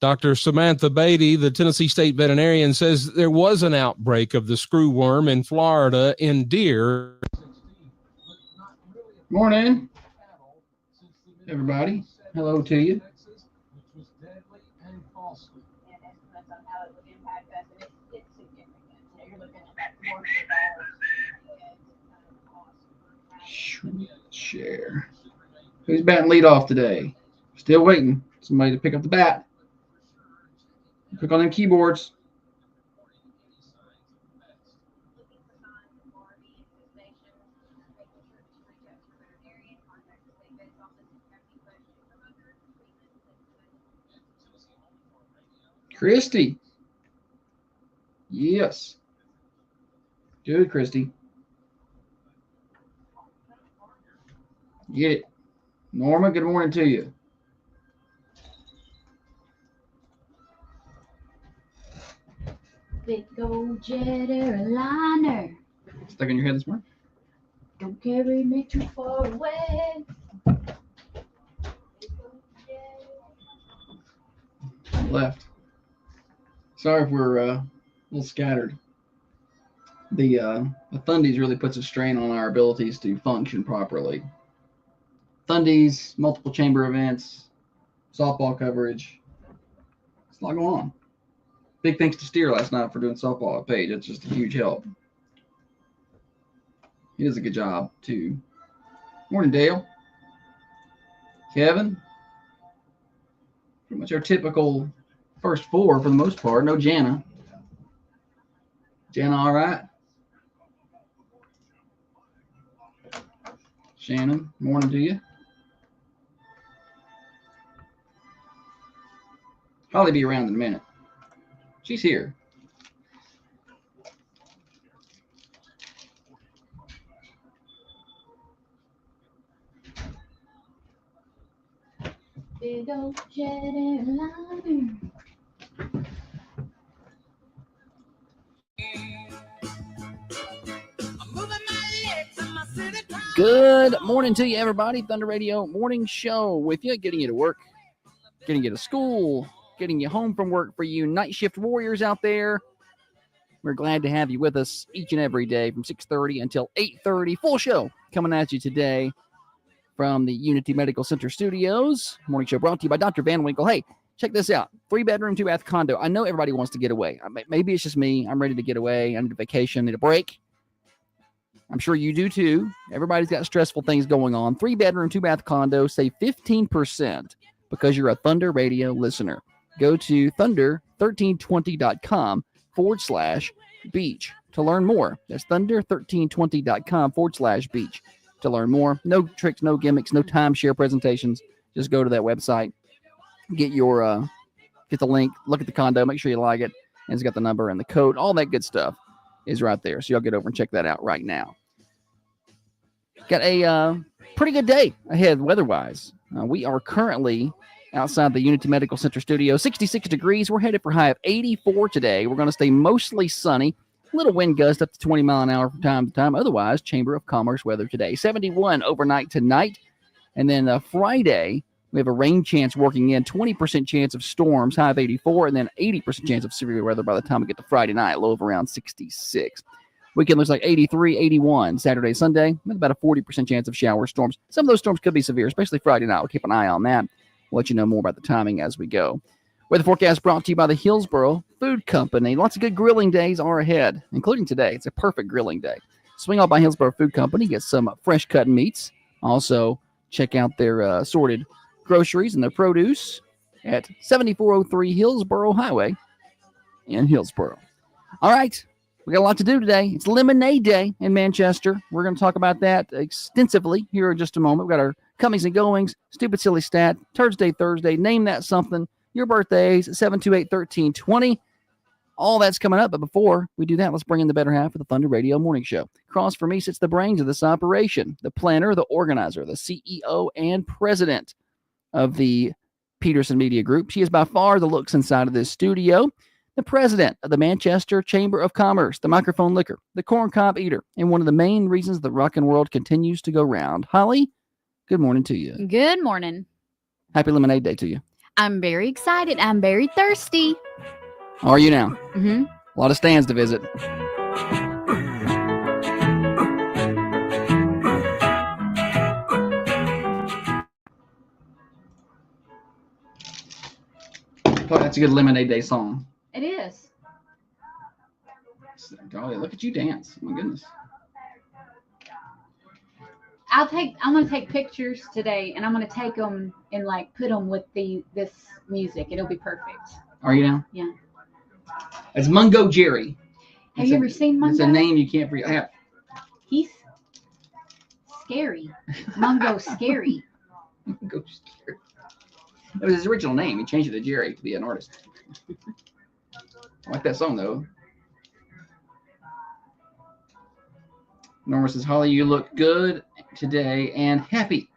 Dr. Samantha Beatty, the Tennessee State veterinarian, says there was an outbreak of the screwworm in Florida in deer. Morning, everybody. Hello to you. Share. Who's batting lead off today? Still waiting. Somebody to pick up the bat. Click on them keyboards. Christy. Yes. Good, Christy. Get it. Norma, good morning to you. Big old jet airliner. Stuck in your head this morning? Don't carry me too far away. Left. Sorry if we're a little scattered. The Thundies really puts a strain on our abilities to function properly. Thundies, multiple chamber events, softball coverage. It's a lot going on. Big thanks to Steer last night for doing softball at Page. It's just a huge help. He does a good job, too. Morning, Dale. Kevin. Pretty much our typical first four for the most part. No Jana. Jana, all right? Shannon, morning to you. Probably be around in a minute. She's here. Big old jet airliner. Good morning to you, everybody. Thunder Radio Morning Show with you, getting you to work, getting you to school, getting you home from work for you night shift warriors out there. We're glad to have you with us each and every day from 6:30 until 8:30. Full show coming at you today from the Unity Medical Center studios. Morning show brought to you by Dr. Van Winkle. Hey, check this out. 3-bedroom, 2-bath condo. I know everybody wants to get away. Maybe it's just me. I'm ready to get away. I need a vacation, need a break. I'm sure you do too. Everybody's got stressful things going on. 3-bedroom, 2-bath condo. Save 15% because you're a Thunder Radio listener. Go to thunder1320.com/beach to learn more. That's thunder1320.com/beach to learn more. No tricks, no gimmicks, no timeshare presentations. Just go to that website, get the link, look at the condo, make sure you like it, and it's got the number and the code. All that good stuff is right there. So y'all get over and check that out right now. Got a pretty good day ahead weather-wise. We are currently outside the Unity Medical Center studio, 66 degrees. We're headed for a high of 84 today. We're going to stay mostly sunny. A little wind gust up to 20 mile an hour from time to time. Otherwise, Chamber of Commerce weather today. 71 overnight tonight. And then Friday, we have a rain chance working in, 20% chance of storms, high of 84, and then 80% chance of severe weather by the time we get to Friday night, low of around 66. Weekend looks like 83, 81, Saturday, Sunday, with about a 40% chance of shower storms. Some of those storms could be severe, especially Friday night. We'll keep an eye on that. We'll let you know more about the timing as we go. Weather forecast brought to you by the Hillsboro Food Company. Lots of good grilling days are ahead, including today. It's a perfect grilling day. Swing out by Hillsboro Food Company, get some fresh cut meats. Also, check out their assorted groceries and their produce at 7403 Hillsboro Highway in Hillsboro. All right, we got a lot to do today. It's Lemonade Day in Manchester. We're going to talk about that extensively here in just a moment. We've got our comings and goings, stupid silly stat, Thursday, Name that something, your birthdays, 728-1320. All that's coming up, but before we do that, let's bring in the better half of the Thunder Radio Morning Show. Across from me sits the brains of this operation, the planner, the organizer, the CEO, and president of the Peterson Media Group. She is by far the looks inside of this studio, the president of the Manchester Chamber of Commerce, the microphone licker, the corn cob eater, and one of the main reasons the rockin' world continues to go round. Holly, good morning to you. Good morning. Happy Lemonade Day to you. I'm very excited. I'm very thirsty. Are you now? Mm-hmm. A lot of stands to visit. Oh, that's a good Lemonade Day song. It is. Golly, look at you dance. My goodness. I'm gonna take pictures today, and I'm gonna take them and like put them with this music. It'll be perfect. Are you now? Yeah. It's Mungo Jerry. Have you ever seen It's a Mungo? name you can't forget. I have. He's scary. Mungo scary. Mungo Jerry. It was his original name. He changed it to Jerry to be an artist. I like that song though. Norma says, Holly, you look good today and happy.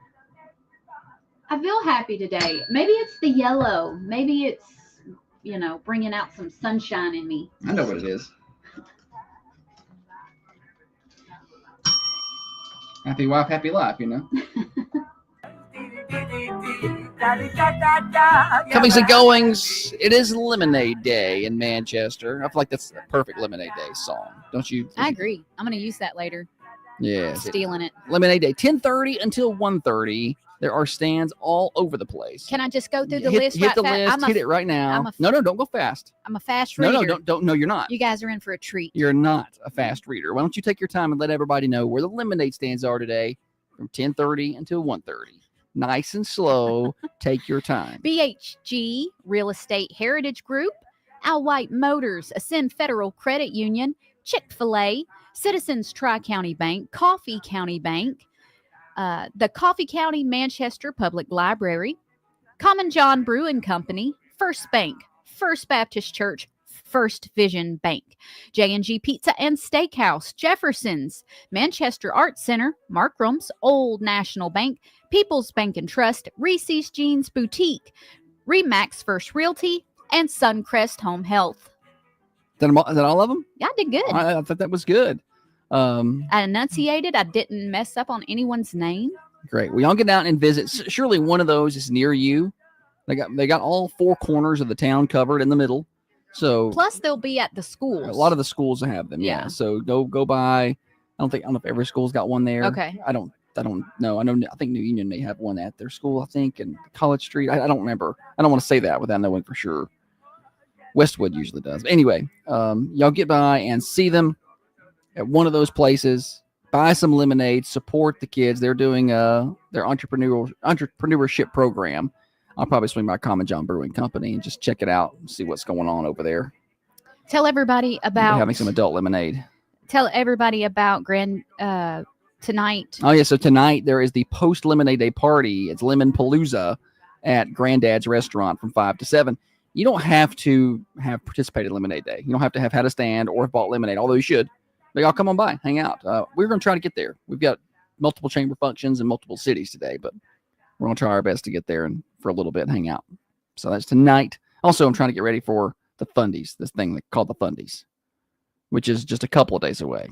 I feel happy today. Maybe it's the yellow. Maybe it's, bringing out some sunshine in me. I know what it is. Happy wife, happy life, Comings and goings. It is Lemonade Day in Manchester. I feel like that's a perfect Lemonade Day song, don't you? I agree. I'm going to use that later. Yes. Stealing it. Lemonade Day, 10:30 until 1:30. There are stands all over the place. Can I just go through the hit, list hit right the fast? list. Hit it right now. No, don't go fast. I'm a fast No, reader. don't. No, you're not. You guys are in for a treat. You're not a fast reader. Why don't you take your time and let everybody know where the lemonade stands are today from 10:30 until 1:30. Nice and slow. Take your time. BHG Real Estate Heritage Group, Al White Motors, Ascend Federal Credit Union, Chick-fil-A, Citizens Tri-County Bank, Coffee County Bank, the Coffee County Manchester Public Library, Common John Brewing Company, First Bank, First Baptist Church, First Vision Bank, J&G Pizza and Steakhouse, Jefferson's, Manchester Arts Center, Markram's, Old National Bank, People's Bank and Trust, Reese's Jeans Boutique, Remax First Realty, and Suncrest Home Health. Is that all of them? Yeah, I did good. I thought that was good. I enunciated. I didn't mess up on anyone's name. Great. We all get out and visit. Surely one of those is near you. They got all four corners of the town covered in the middle. So Plus, they'll be at the schools. a lot of the schools have them. Yeah. Yeah. So go by. I don't know if every school's got one there. Okay. I don't know. I think New Union may have one at their school. I think, and College Street. I don't remember. I don't want to say that without knowing for sure. Westwood usually does. But anyway, y'all get by and see them at one of those places. Buy some lemonade. Support the kids. They're doing their entrepreneurship program. I'll probably swing by Common John Brewing Company and just check it out and see what's going on over there. Tell everybody They're about having some adult lemonade. Tell everybody about tonight. Oh yeah, so tonight there is the post Lemonade Day party. It's Lemon Palooza at Granddad's Restaurant from 5 to 7. You don't have to have participated in Lemonade Day. You don't have to have had a stand or have bought lemonade, although you should. But y'all come on by, hang out. We're going to try to get there. We've got multiple chamber functions in multiple cities today, but we're going to try our best to get there and for a little bit hang out. So that's tonight. Also, I'm trying to get ready for the Fundies, this thing called the Fundies, which is just a couple of days away.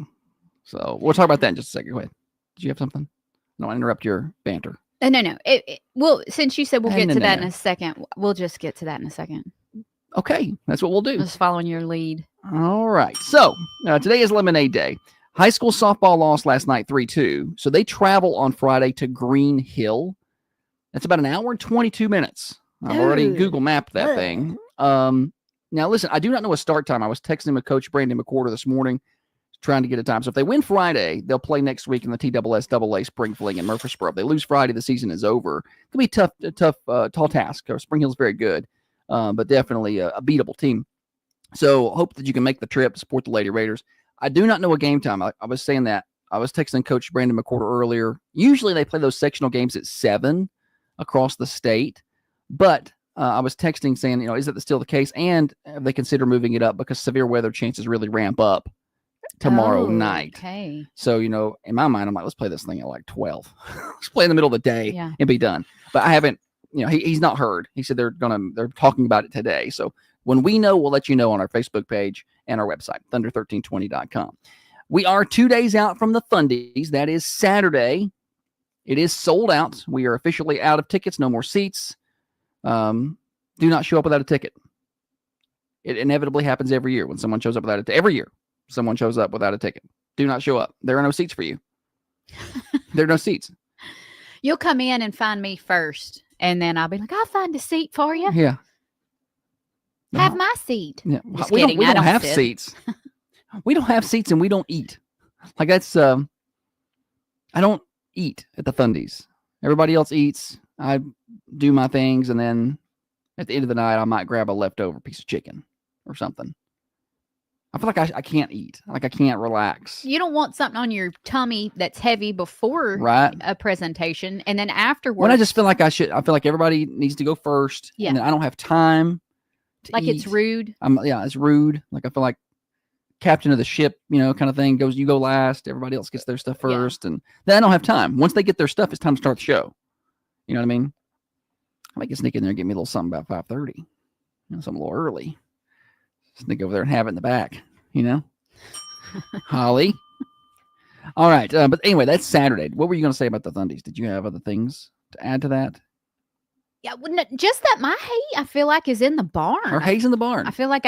So we'll talk about that in just a second. Go ahead. Did you have something? No, I interrupt your banter. No. Well, since you said we'll get No, to no, that no. in a second, we'll just get to that in a second. Okay, that's what we'll do. Just following your lead. All right. So today is Lemonade Day. High school softball lost last night 3-2. So they travel on Friday to Green Hill. That's about an hour and 22 minutes. I've already Ooh. Google mapped that thing. Now, listen, I do not know a start time. I was texting with Coach Brandon McWhorter this morning trying to get a time. So if they win Friday, they'll play next week in the TSSAA Spring Fling in Murfreesboro. If they lose Friday, the season is over. It could be a tough, tall task. Spring Hill's very good, but definitely a beatable team. So hope that you can make the trip to support the Lady Raiders. I do not know a game time. I was saying that. I was texting Coach Brandon McWhorter earlier. Usually they play those sectional games at 7 across the state, but I was texting saying, is that still the case? And have they consider moving it up because severe weather chances really ramp up tomorrow night. Okay. So, in my mind, I'm like, let's play this thing at like 12. Let's play in the middle of the day Yeah. and be done. But I haven't, he's not heard. He said they're talking about it today. So when we know, we'll let you know on our Facebook page and our website, thunder1320.com. We are 2 days out from the Fundies. That is Saturday. It is sold out. We are officially out of tickets. No more seats. Do not show up without a ticket. It inevitably happens every year when someone shows up without every year someone shows up without a ticket. Do not show up. There are no seats for you. There are no seats. You'll come in and find me first, and then I'll be like, I'll find a seat for you. Yeah. Have my seat. Yeah. Just We kidding, I don't don't have sit. seats. We don't have seats and we don't eat. Like that's I don't eat at the Thundies. Everybody else eats. I do my things, and then at the end of the night I might grab a leftover piece of chicken or something. I feel like I can't eat. Like I can't relax. You don't want something on your tummy that's heavy before Right. a presentation, and then afterwards. When I just feel like I feel like everybody needs to go first. Yeah. And then I don't have time to like eat. it's rude. It's rude. Like I feel like captain of the ship, kind of thing you go last. Everybody else gets their stuff Yeah. first. And then I don't have time. Once they get their stuff, it's time to start the show. You know what I mean? I might get sneak in there and get me a little something about 5:30. Something a little early. Sneak over there and have it in the back, Holly. All right. But anyway, that's Saturday. What were you going to say about the Thundies? Did you have other things to add to that? Yeah, well, just that my hay, I feel like, is in the barn. Our hay's in the barn. I feel like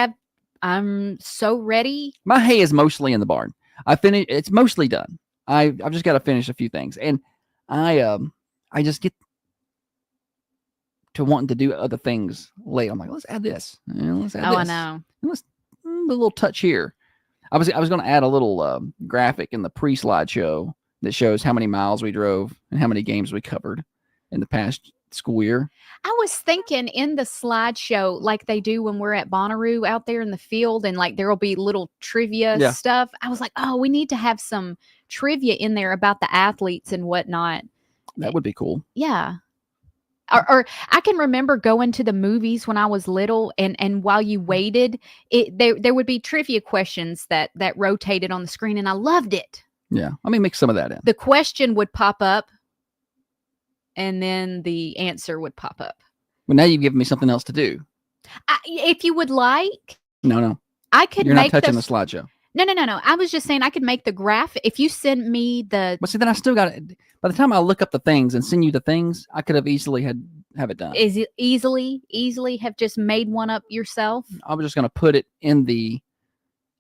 I'm so ready. My hay is mostly in the barn. It's mostly done. I've just got to finish a few things. And I just get to wanting to do other things late. I'm like, let's add this. Let's add Oh, this. I know. Let's a little touch here. I was going to add a little graphic in the pre-slideshow that shows how many miles we drove and how many games we covered in the past school year. I was thinking in the slideshow, like they do when we're at Bonnaroo out there in the field, and like there will be little trivia Yeah. stuff. I was like, oh, we need to have some trivia in there about the athletes and whatnot. That would be cool. Yeah. Or I can remember going to the movies when I was little, and while you waited, there would be trivia questions that rotated on the screen, and I loved it. Yeah. Let me mix some of that in. The question would pop up, and then the answer would pop up. But now you've given me something else to do. If you would like, No. I could You're not make touching the slideshow. No. I was just saying I could make the graph if you send me the. But see, then I still got it. By the time I look up the things and send you the things, I could have easily have it done. Is it easily have just made one up yourself? I was just going to put it in the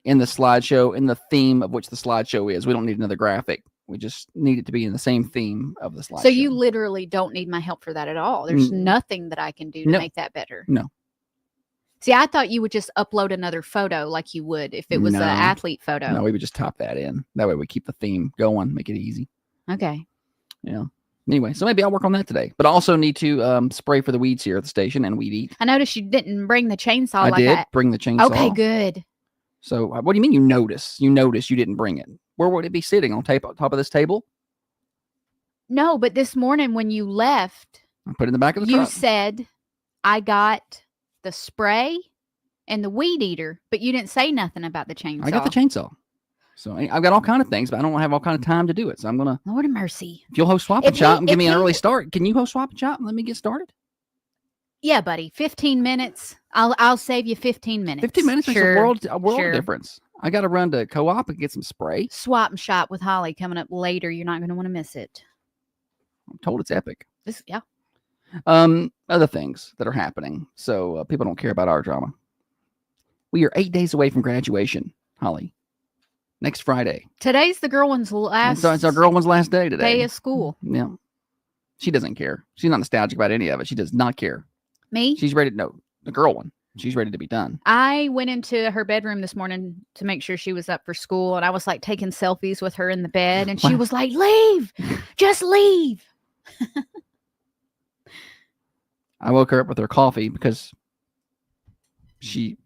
slideshow, in the theme of which the slideshow is. We don't need another graphic. We just need it to be in the same theme of the slideshow. So you literally don't need my help for that at all. There's Mm. nothing that I can do to No. make that better. No. See, I thought you would just upload another photo like you would if it was No. an athlete photo. No, we would just top that in. That way we keep the theme going, make it easy. Okay. Yeah. Anyway, so maybe I'll work on that today. But I also need to spray for the weeds here at the station and weed eat. I noticed you didn't bring the chainsaw I like did that. bring the chainsaw. Okay, good. So what do you mean you notice? You notice you didn't bring it. Where would it be sitting? On top of this table? No, but this morning when you left, I put it in the back of the you truck. said I got the spray and the weed eater, but you didn't say nothing about the chainsaw. I got the chainsaw. So I've got all kind of things, but I don't have all kind of time to do it. So I'm going to, Lord of mercy. if you'll host Swap If and Shop he- and give if me an he- early start, can you host Swap and Shop and let me get started? Yeah, buddy. 15 minutes. I'll save you 15 minutes. 15 minutes makes Sure. a world sure. of difference. I got to run to Co-op and get some spray. Swap and shop with Holly coming up later. You're not going to want to miss it. I'm told it's epic. Yeah. Other things that are happening. So people don't care about our drama. We are 8 days away from graduation, Holly. Next Friday. Today's the girl one's last It's our girl one's last day today. day of school. Yeah. She doesn't care. She's not nostalgic about any of it. She does not care. Me? She's ready to know the girl one. She's ready to be done. I went into her bedroom this morning to make sure she was up for school, and I was like taking selfies with her in the bed, and she Wow. was like, "Leave, just leave." I woke her up with her coffee because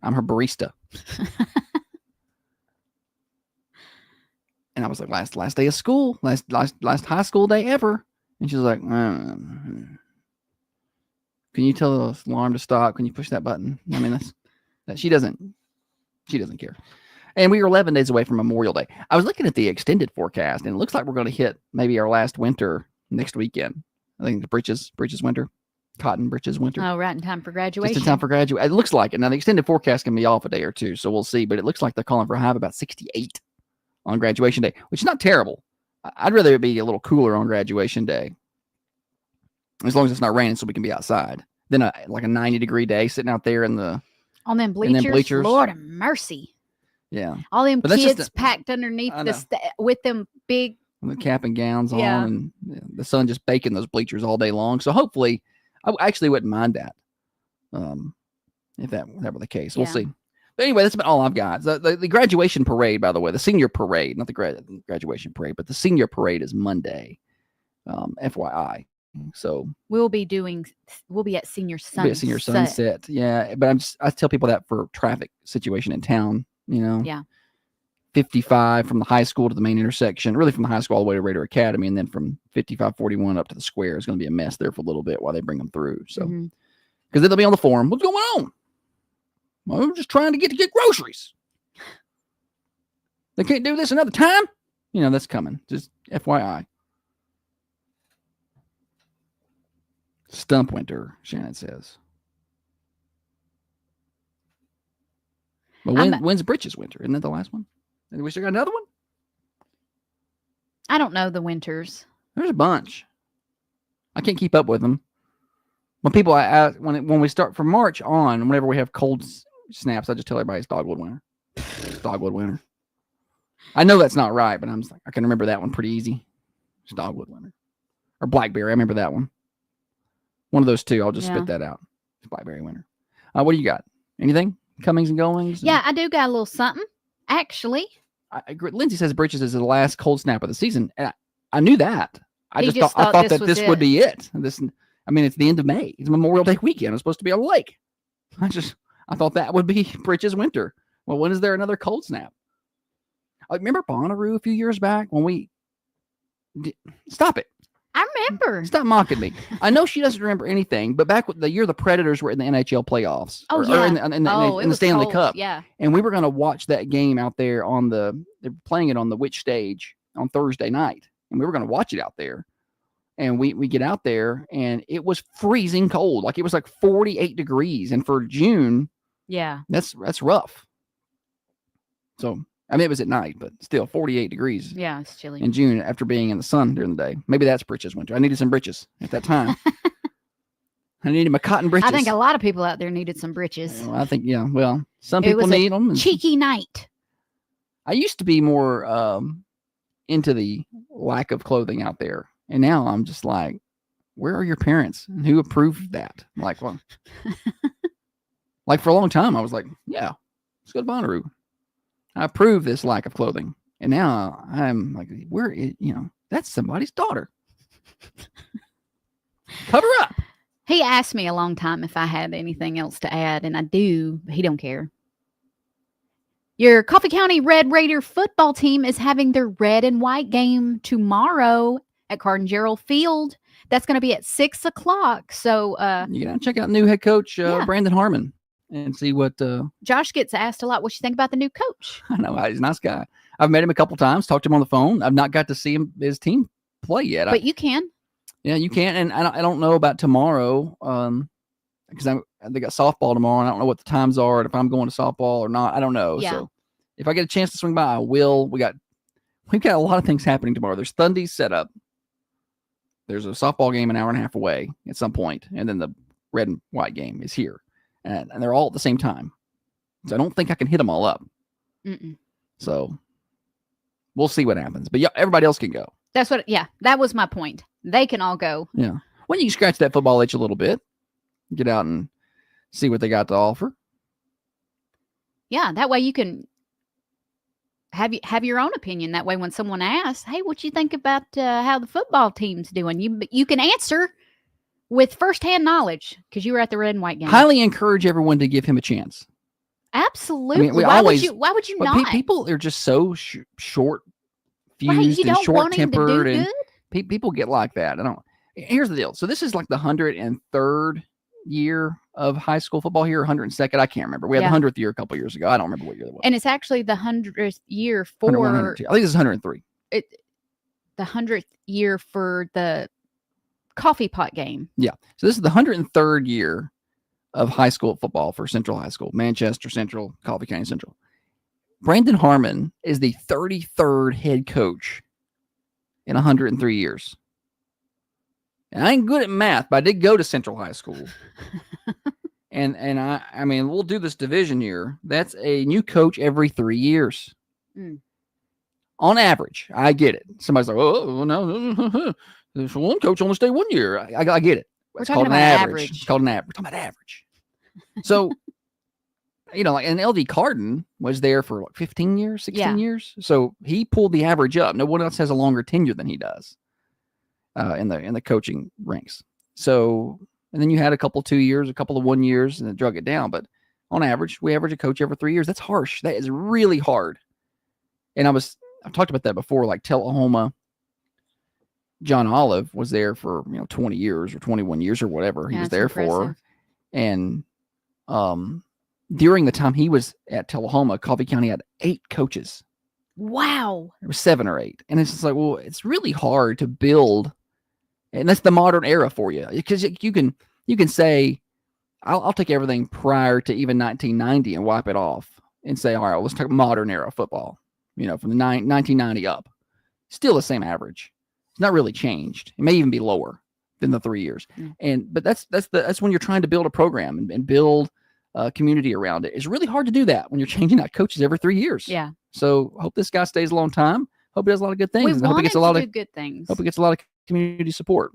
I'm her barista. And I was like, last day of school, last high school day ever. And she's like, can you tell the alarm to stop? Can you push that button? I mean, that she doesn't care. And we are 11 days away from Memorial Day. I was looking at the extended forecast, and it looks like we're going to hit maybe our last winter next weekend. I think the britches winter, cotton britches winter. Oh, right in time for Just graduation. in time for graduate. It looks like it. Now, the extended forecast can be off a day or two, so we'll see. But it looks like they're calling for a high of about 68 on graduation day, which is not terrible. I'd rather it be a little cooler on graduation day, as long as it's not raining so we can be outside. then like a 90-degree day sitting out there in the On them And bleachers, then bleachers. Lord of mercy. yeah All them But that's just kids a- packed underneath I the know. with them big. with the cap and gowns Yeah. on, and the sun just baking those bleachers all day long. So hopefully, I actually wouldn't mind that. If that were the case, we'll Yeah. see. But anyway, that's about all I've got. The graduation parade, by the way, the senior parade, not the graduation parade, but the senior parade is Monday. FYI. So We'll be at Senior it'll be a senior sunset. Yeah, but I tell people that for traffic situation in town, Yeah. 55 from the high school to the main intersection, really from the high school all the way to Raider Academy, and then from 5541 up to the square is going to be a mess there for a little bit while they bring them through. So, Mhm. because they'll be on the forum, what's going on? Well, we're just trying to get groceries. They can't do this another time. That's coming. Just FYI. Stump winter, Shannon says. But when's Britches winter? Isn't that the last one? And we still got another one? I don't know the winters. There's a bunch. I can't keep up with them. When people when we start from March on, whenever we have cold snaps, I just tell everybody it's dogwood winter. It's dogwood winter. I know that's not right, but I'm just like, I can remember that one pretty easy. It's dogwood winter. Or blackberry. I remember that one. One of those two. I'll just Yeah. spit that out. It's blackberry winter. What do you got? Anything? Comings and goings? Yeah, I do got a little something. Actually, Lindsay says Britches is the last cold snap of the season. And I knew that. I He just thought that this would be it. It's the end of May. It's Memorial Day weekend. It's supposed to be on the lake. I thought that would be Britches winter. Well, when is there another cold snap? I remember Bonnaroo a few years back when we stop it. I remember. Stop mocking me. I know she doesn't remember anything, but back the year the Predators were in the NHL playoffs. Oh, or yeah. in It the was Stanley cold. Cup. Yeah. And we were going to watch that game out there they're playing it on the Witch stage on Thursday night. And we were going to watch it out there. And we get out there and it was freezing cold. Like it was like 48 degrees. And for June, Yeah. that's rough. So, it was at night, but still 48 degrees Yeah. It's chilly. in June after being in the sun during the day. Maybe that's Britches winter. I needed some britches at that time. I needed my cotton britches. I think a lot of people out there needed some britches. I think, yeah. Well, some It people was a need them. Cheeky night. I used to be more into the lack of clothing out there. And now I'm just like, where are your parents? And who approved that? Like, well, like for a long time, I was like, yeah, let's go to Bonnaroo. I approve this lack of clothing. And now I'm like, that's somebody's daughter. Cover up. He asked me a long time if I had anything else to add, and I do. But he don't care. Your Coffee County Red Raider football team is having their red and white game tomorrow at Cardin Gerald Field. That's going to be at 6:00. So You got to check out new head coach Yeah. Brandon Harmon and see what Josh gets asked a lot, what you think about the new coach? I know. He's a nice guy. I've met him a couple times, talked to him on the phone. I've not got to see his team play yet. But you can. Yeah, you can. And I don't know about tomorrow because they got softball tomorrow. And I don't know what the times are and if I'm going to softball or not. I don't know. Yeah. So if I get a chance to swing by, I will. We've got a lot of things happening tomorrow. There's Thundies set up. There's a softball game an hour and a half away at some point, and then the red and white game is here. And they're all at the same time. So I don't think I can hit them all up. Mm-mm. So we'll see what happens. But yeah, everybody else can go. That's what. Yeah, that was my point. They can all go. Yeah. When you can scratch that football itch a little bit, get out and see what they got to offer. Yeah, that way you can have your own opinion. That way, when someone asks, "Hey, what you think about how the football team's doing?" you can answer with firsthand knowledge because you were at the red and white game. Highly encourage everyone to give him a chance. Absolutely. we why always- would you But not? people are just so short Right, fused you and don't short want him to do tempered, and good. people get like that. Here's the deal. So this is like the 103rd year of high school football here, 102nd. I can't remember. We had Yeah. the 100th year a couple years ago. I don't remember what year that was. And it's actually the 100th year 101, for 102. I think this is 103. the 100th year for the coffee pot game. So this is the 103rd year of high school football for Central High School, Manchester Central, Coffee County Central. Brandon Harmon is the 33rd head coach in 103 years. And I ain't good at math, but I did go to Central High School. and I mean, we'll do this division year. That's a new coach every 3 years. Mm. On average, I get it. Somebody's like, oh, no, there's one coach only stay 1 year. I get it. We're It's talking called an about average. It's called an average. We're talking about average. So, like, and LD Carden was there for what, 15 years, 16 Yeah. years. So he pulled the average up. No one else has a longer tenure than he does in the coaching ranks. So, and then you had a couple 2 years, a couple of 1 years, and it drug it down. But on average, we average a coach every 3 years. That's harsh. That is really hard. And I've talked about that before, like Tullahoma. John Olive was there for 20 years or 21 years or whatever he was there for. And during the time he was at Tullahoma, Coffee County had 8 coaches. Wow. There were 7 or 8. And it's just like, well, it's really hard to build. And that's the modern era for you. Because you can say, I'll take everything prior to even 1990 and wipe it off and say, all right, well, let's talk modern era football, from the 1990 up. Still the same average. It's not really changed. It may even be lower than the 3 years. But that's when you're trying to build a program and build a community around it. It's really hard to do that when you're changing out coaches every 3 years. Yeah. So hope this guy stays a long time. Hope he does a lot of good things. We And hope he wanted gets a lot to of do good things. hope he gets a lot of community support.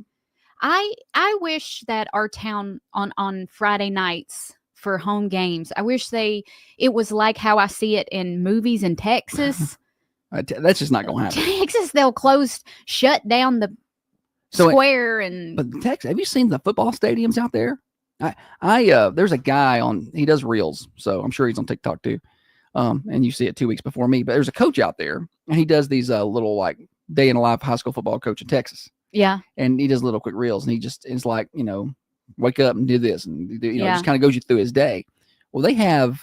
I wish that our town on Friday nights for home games, I wish it was like how I see it in movies in Texas. That's just not going to happen. Texas, they'll shut down the square But Texas, have you seen the football stadiums out there? There's a guy he does reels, so I'm sure he's on TikTok too. And you see it 2 weeks before me, but there's a coach out there and he does these little like day in the life high school football coach in Texas. Yeah. And he does little quick reels and it's like, wake up and do this and just kind of goes you through his day. Well, they have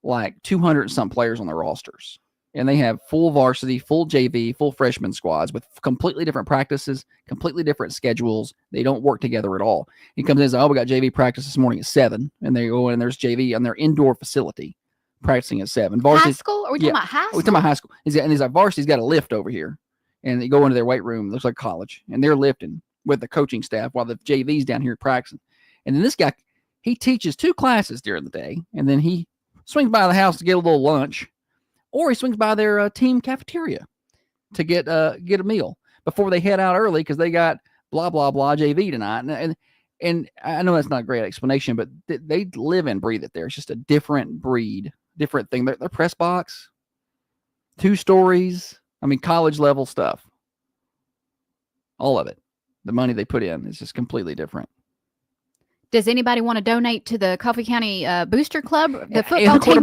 like 200 and some players on their rosters. And they have full varsity, full JV, full freshman squads with completely different practices, completely different schedules. They don't work together at all. He comes in and says, we got JV practice this morning at 7. And they go in and there's JV on their indoor facility practicing at 7. High school? Are we talking about high school? We're talking about high school. He's like, varsity's got a lift over here. And they go into their weight room. It looks like college. And they're lifting with the coaching staff while the JV's down here practicing. And then this guy, he teaches 2 classes during the day. And then he swings by the house to get a little lunch. Or he swings by their team cafeteria to get a meal before they head out early because they got blah, blah, blah JV tonight. And I know that's not a great explanation, but they live and breathe it there. It's just a different breed, different thing. Their press box, 2 stories. I mean, college level stuff. All of it. The money they put in is just completely different. Does anybody want to donate to the Coffee County Booster Club, the Yeah, football team?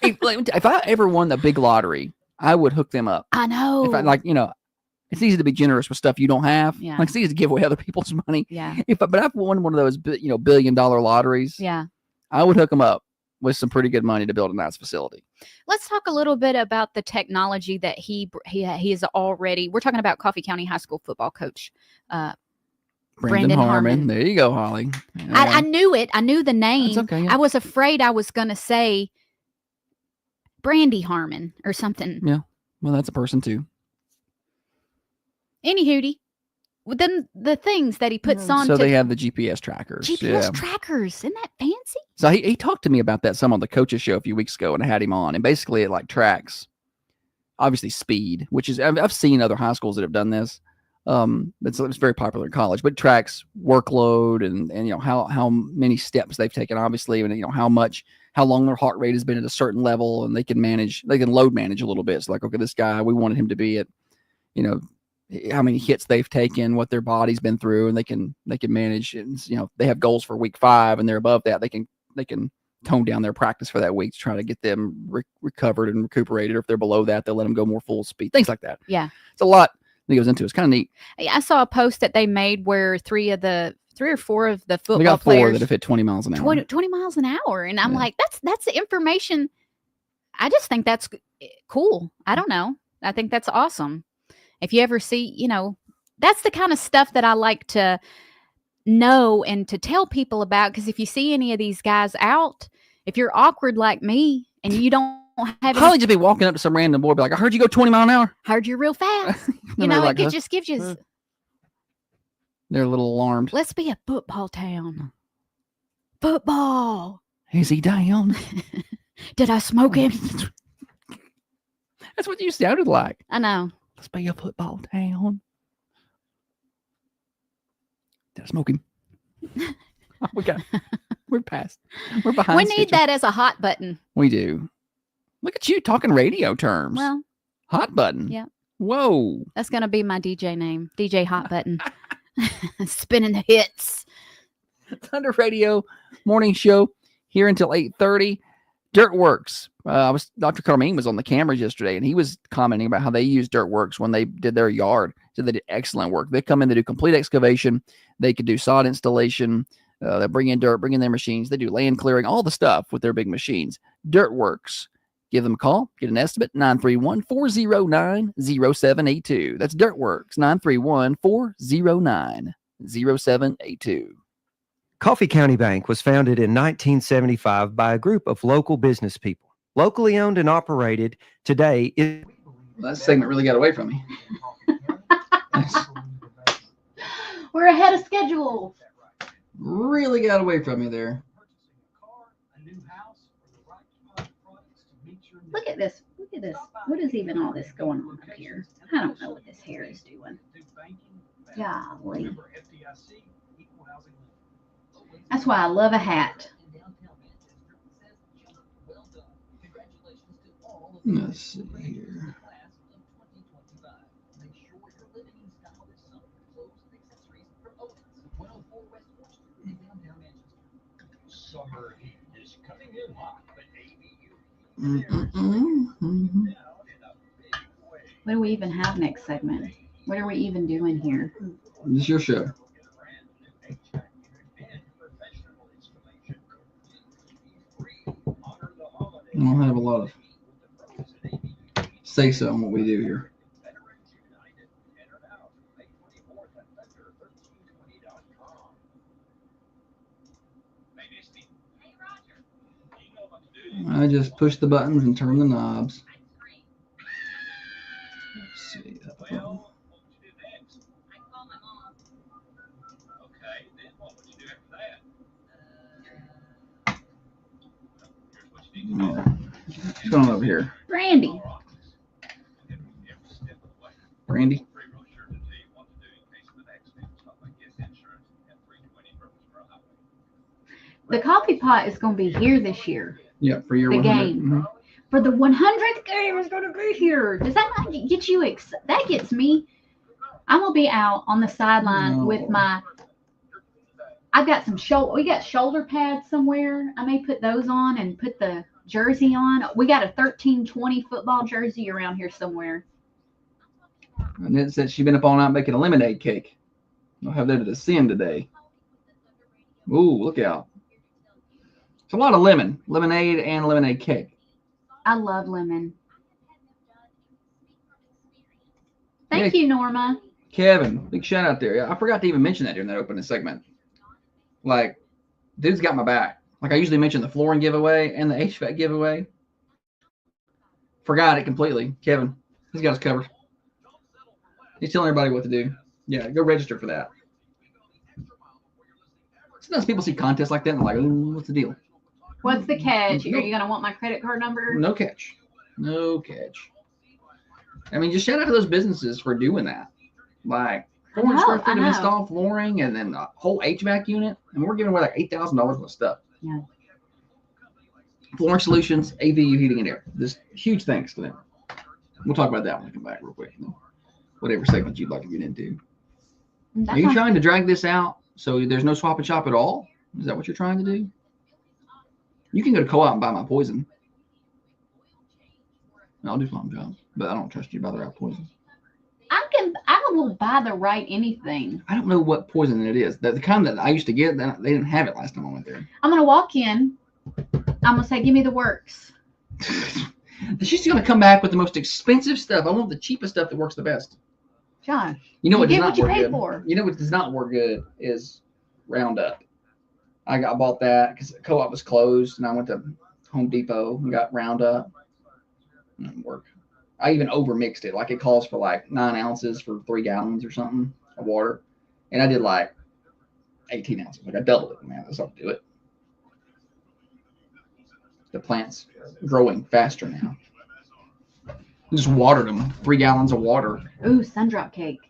If I ever won the big lottery, I would hook them up. I know. If I it's easy to be generous with stuff you don't have. Yeah. Like it's easy to give away other people's money. Yeah. But I've won one of those, $1 billion lotteries. Yeah. I would hook them up with some pretty good money to build a nice facility. Let's talk a little bit about the technology that he is already. We're talking about Coffee County High School football coach. Brandon Harmon. There you go, Holly. I knew it. I knew the name. That's okay, yeah. I was afraid I was going to say Brandy Harmon or something. Yeah. Well, that's a person too. Anywho, then the things that he puts on. So they have the GPS trackers. GPS trackers. Isn't that fancy? So he talked to me about that some on the coaches show a few weeks ago, and I had him on. And basically, it like tracks, obviously, speed, which is I've seen other high schools that have done this. It's very popular in college, but it tracks workload and how many steps they've taken, obviously, and how long their heart rate has been at a certain level, and they can load manage a little bit. It's like, okay, this guy, we wanted him to be at, how many hits they've taken, what their body's been through, and they can manage. And, they have goals for week 5, and they're above that. They can tone down their practice for that week to try to get them recovered and recuperated. Or if they're below that, they'll let them go more full speed, things like that. Yeah, it's a lot that goes into it. It's kind of neat. I saw a post that they made where 3 or 4 of the football they got 4 players that have hit 20 miles an hour. 20 miles an hour, and I'm like, that's the information. I just think that's cool. I don't know. I think that's awesome. If you ever see, that's the kind of stuff that I like to know and to tell people about. Because if you see any of these guys out, if you're awkward like me and you don't have Holly just be walking up to some random boy, be like, I heard you go 20 miles an hour. heard you're real fast. Like, it just gives you. They're a little alarmed. Let's be a football town. Football. Is he down? Did I smoke him? That's what you sounded like. I know. Let's be a football town. Did I smoke him? We're past. We're behind. We need that as a hot button. We do. Look at you talking radio terms. Well, hot button. Yeah. Whoa. that's going to be my DJ name. DJ Hot Button. Spinning the hits. Thunder Radio morning show here until 8:30. Dirtworks. Dr. Carmine was on the cameras yesterday, and he was commenting about how they use Dirtworks when they did their yard. So they did excellent work. They come in, they do complete excavation. They could do sod installation. They bring in dirt, bring in their machines. They do land clearing, all the stuff with their big machines. Dirtworks. Give them a call. Get an estimate. 931-409-0782. That's Dirtworks. 931-409-0782. Coffee County Bank was founded in 1975 by a group of local business people. Locally owned and operated, today is... That segment really got away from me. We're ahead of schedule. Really got away from me there. Look at this. Look at this. What is even all this going on up here? I don't know what this hair is doing. Golly. That's why I love a hat. Let's see here. What do we even have next segment? What are we even doing here? This is your show. I don't have a lot of say so on what we do here. I just push the buttons and turn the knobs. Let's see. What's going on over here? Brandy. Brandy? The coffee pot is going to be here this year. Yeah, for your The 100. game. Mhm. For the 100th game is going to be here. Does that not get you excited? That gets me. I'm going to be out on the sideline No. with my. I've got some we got shoulder pads somewhere. I may put those on and put the jersey on. We got a 1320 football jersey around here somewhere. And it said she's been up all night making a lemonade cake. I'll have that at the sin today. Ooh, look out. It's a lot of lemonade and lemonade cake. I love lemon. Thank Yeah. you, Norma. Kevin, big shout out there. I forgot to even mention that during that opening segment. Like, dude's got my back. Like, I usually mention the flooring giveaway and the HVAC giveaway. Forgot it completely. Kevin, he's got us covered. He's telling everybody what to do. Yeah, go register for that. Sometimes people see contests like that and they're like, ooh, what's the deal? What's the catch? Are you going to want my credit card number? No catch. No catch. I mean, just shout out to those businesses for doing that. Like, 400 square feet of installed flooring and then a whole HVAC unit. And we're giving away like $8,000 worth of stuff. Yeah. Flooring Solutions, AVU Heating and Air. Just huge thanks to them. We'll talk about that when we come back real quick. Whatever segment you'd like to get into. Are you trying to drag this out so there's no swap and shop at all? Is that what you're trying to do? You can go to Co-op and buy my poison. I'll do my job, but I don't trust you to buy the right poison. I will buy the right anything. I don't know what poison it is. The kind that I used to get, they didn't have it last time I went there. I'm going to walk in. I'm going to say, give me the works. She's going to come back with the most expensive stuff. I want the cheapest stuff that works the best. Josh, You know what you does get not what you work pay good? for. You know what does not work good is Roundup. I bought that because Co-op was closed, and I went to Home Depot and got Roundup. It didn't work. I even overmixed it. Like, it calls for like 9 ounces for 3 gallons or something of water. And I did like 18 ounces. Like I doubled it, man. That's how to do it. The plant's growing faster now. Just watered them. 3 gallons of water. Ooh, sundrop cake.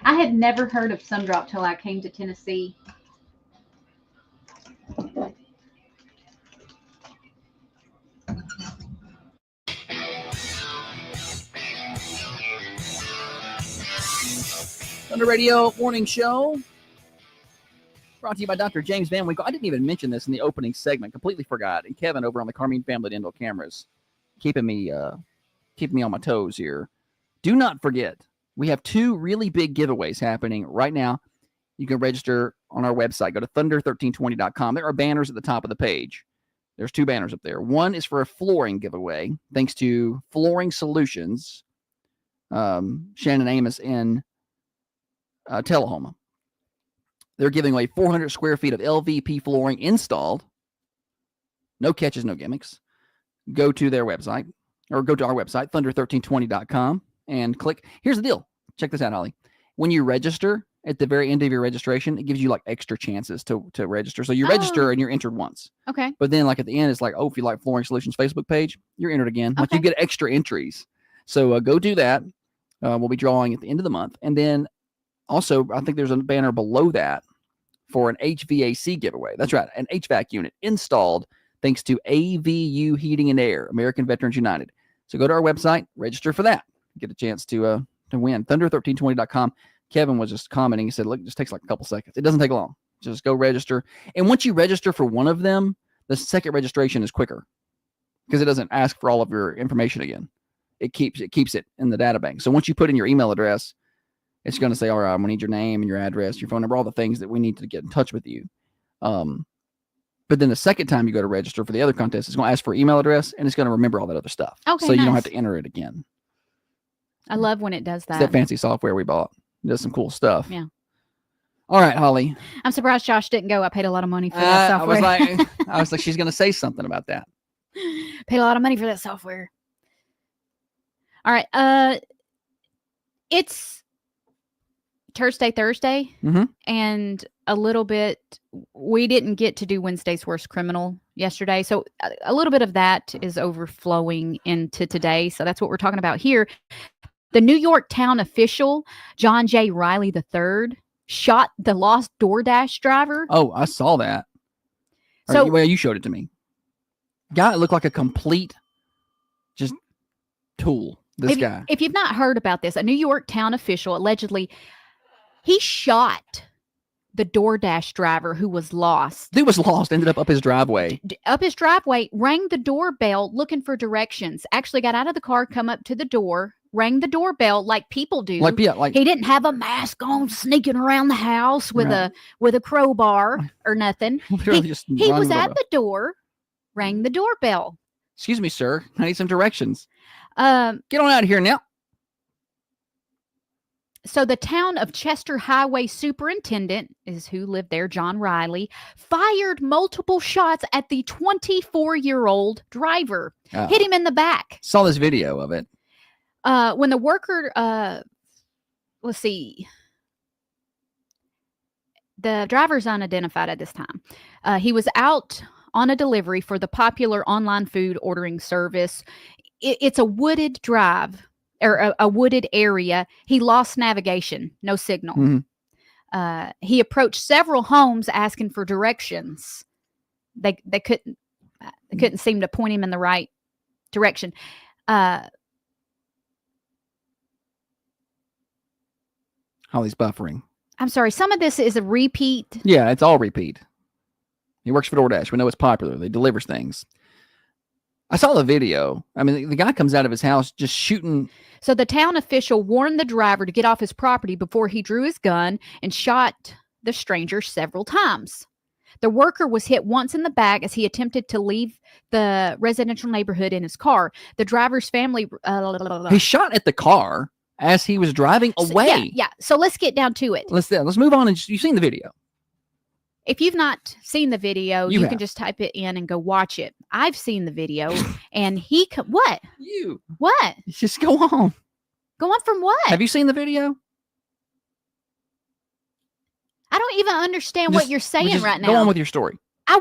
I had never heard of sundrop till I came to Tennessee. Thunder Radio Morning Show. Brought to you by Dr. James Van Winkle. I didn't even mention this in the opening segment. Completely forgot. And Kevin over on the Carmine Family Dental Cameras, keeping me on my toes here. Do not forget, we have 2 really big giveaways happening right now. You can register on our website. Go to thunder1320.com. There are banners at the top of the page. There's 2 banners up there. One is for a flooring giveaway, thanks to Flooring Solutions, Shannon Amos in Tullahoma. They're giving away 400 square feet of LVP flooring installed. No catches, no gimmicks. Go to their website, or go to our website, thunder1320.com, and click. Here's the deal. Check this out, Holly. When you register, at the very end of your registration, it gives you like extra chances to register. So you register and you're entered once. Okay. But then like at the end, it's like, oh, if you like Flooring Solutions Facebook page, you're entered again. Like Okay. you get extra entries. So go do that. We'll be drawing at the end of the month. And then also, I think there's a banner below that for an HVAC giveaway. That's right. An HVAC unit installed thanks to AVU Heating and Air, American Veterans United. So go to our website, register for that. Get a chance to win. Thunder1320.com. Kevin was just commenting. He said, look, it just takes like a couple seconds. It doesn't take long. Just go register. And once you register for one of them, the second registration is quicker because it doesn't ask for all of your information again. It keeps it in the data bank. So once you put in your email address, it's going to say, all right, I'm going to need your name and your address, your phone number, all the things that we need to get in touch with you. But then the second time you go to register for the other contest, it's going to ask for email address and it's going to remember all that other stuff. Okay, so you don't nice. have to enter it again. I love when it does It's that. that fancy software we bought. It does some cool stuff. Yeah. All right, Holly. I'm surprised Josh didn't go. I paid a lot of money for that I software. was like, she's going to say something about that. Paid a lot of money for that software. All right. It's Thursday, Mhm. and a little bit. We didn't get to do Wednesday's Worst Criminal yesterday, so a little bit of that is overflowing into today. So that's what we're talking about here. The New York town official John J. Riley III shot the lost DoorDash driver. Oh, I saw that. So- Well, you showed it to me. Guy looked like a complete just tool. This guy. If you've not heard about this, a New York town official allegedly he shot the DoorDash driver who was lost Dude was lost, ended up his driveway. up his driveway, rang the doorbell looking for directions, actually got out of the car, come up to the door, rang the doorbell like people do. Like, yeah, like He didn't have a mask on, sneaking around the house with Right. a crowbar or nothing. literally just He run was the at doorbell. the door, rang the doorbell. Excuse me, sir. I need some directions. Um, Get on out of here now. So the town of Chester Highway Superintendent is who lived there, John Riley, fired multiple shots at the 24-year-old driver, hit him in the back. Saw this video of it. When the worker, let's see, the driver's unidentified at this time. He was out on a delivery for the popular online food ordering service. It's a wooded drive. Or a wooded area. He lost navigation, no signal. Mhm. He approached several homes asking for directions. They couldn't seem to point him in the right direction. Holly's buffering. I'm sorry. Some of this is a repeat. Yeah, it's all repeat. He works for DoorDash. We know it's popular. They delivers things. I saw the video. I mean, the guy comes out of his house just shooting. So the town official warned the driver to get off his property before he drew his gun and shot the stranger several times. The worker was hit once in the back as he attempted to leave the residential neighborhood in his car. The driver's family. He shot at the car as he was driving away. Yeah. So let's get down to it. Let's move on. And you've seen the video. If you've not seen the video, You you can have. just type it in and go watch it. I've seen the video, and what? What? Just go on. Go on from what? Have you seen the video? I don't even understand what Just- you're saying just right now. Go on with your story. I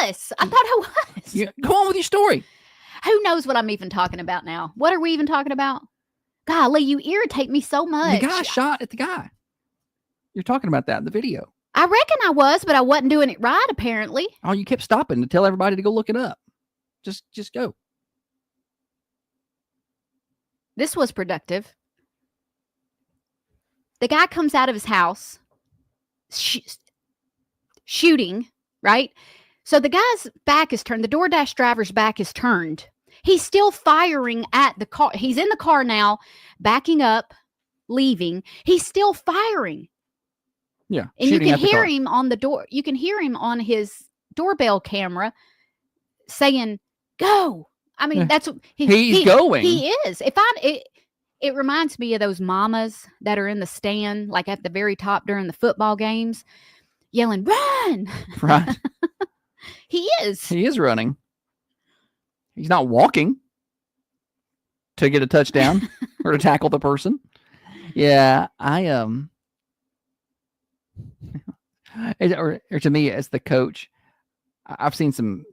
was. I thought I was. Yeah, go on with your story. Who knows what I'm even talking about now? What are we even talking about? Golly, you irritate me so much. The guy shot at the guy. You're talking about that in the video. I reckon I was, but I wasn't doing it right, apparently. Oh, you kept stopping to tell everybody to go look it up. Just go. This was productive. The guy comes out of his house shooting, right? So the guy's back is turned. The DoorDash driver's back is turned. He's still firing at the car. He's in the car now, backing up, leaving. He's still firing. Yeah. And you shooting can at the hear car. him on the door. You can hear him on his doorbell camera saying, "Go." I mean, Yeah. that's what He's going. He is. It reminds me of those mamas that are in the stand, like at the very top during the football games, yelling, "Run!" Right. He is. He is running. He's not walking to get a touchdown or to tackle the person. Yeah, or to me as the coach, I've seen some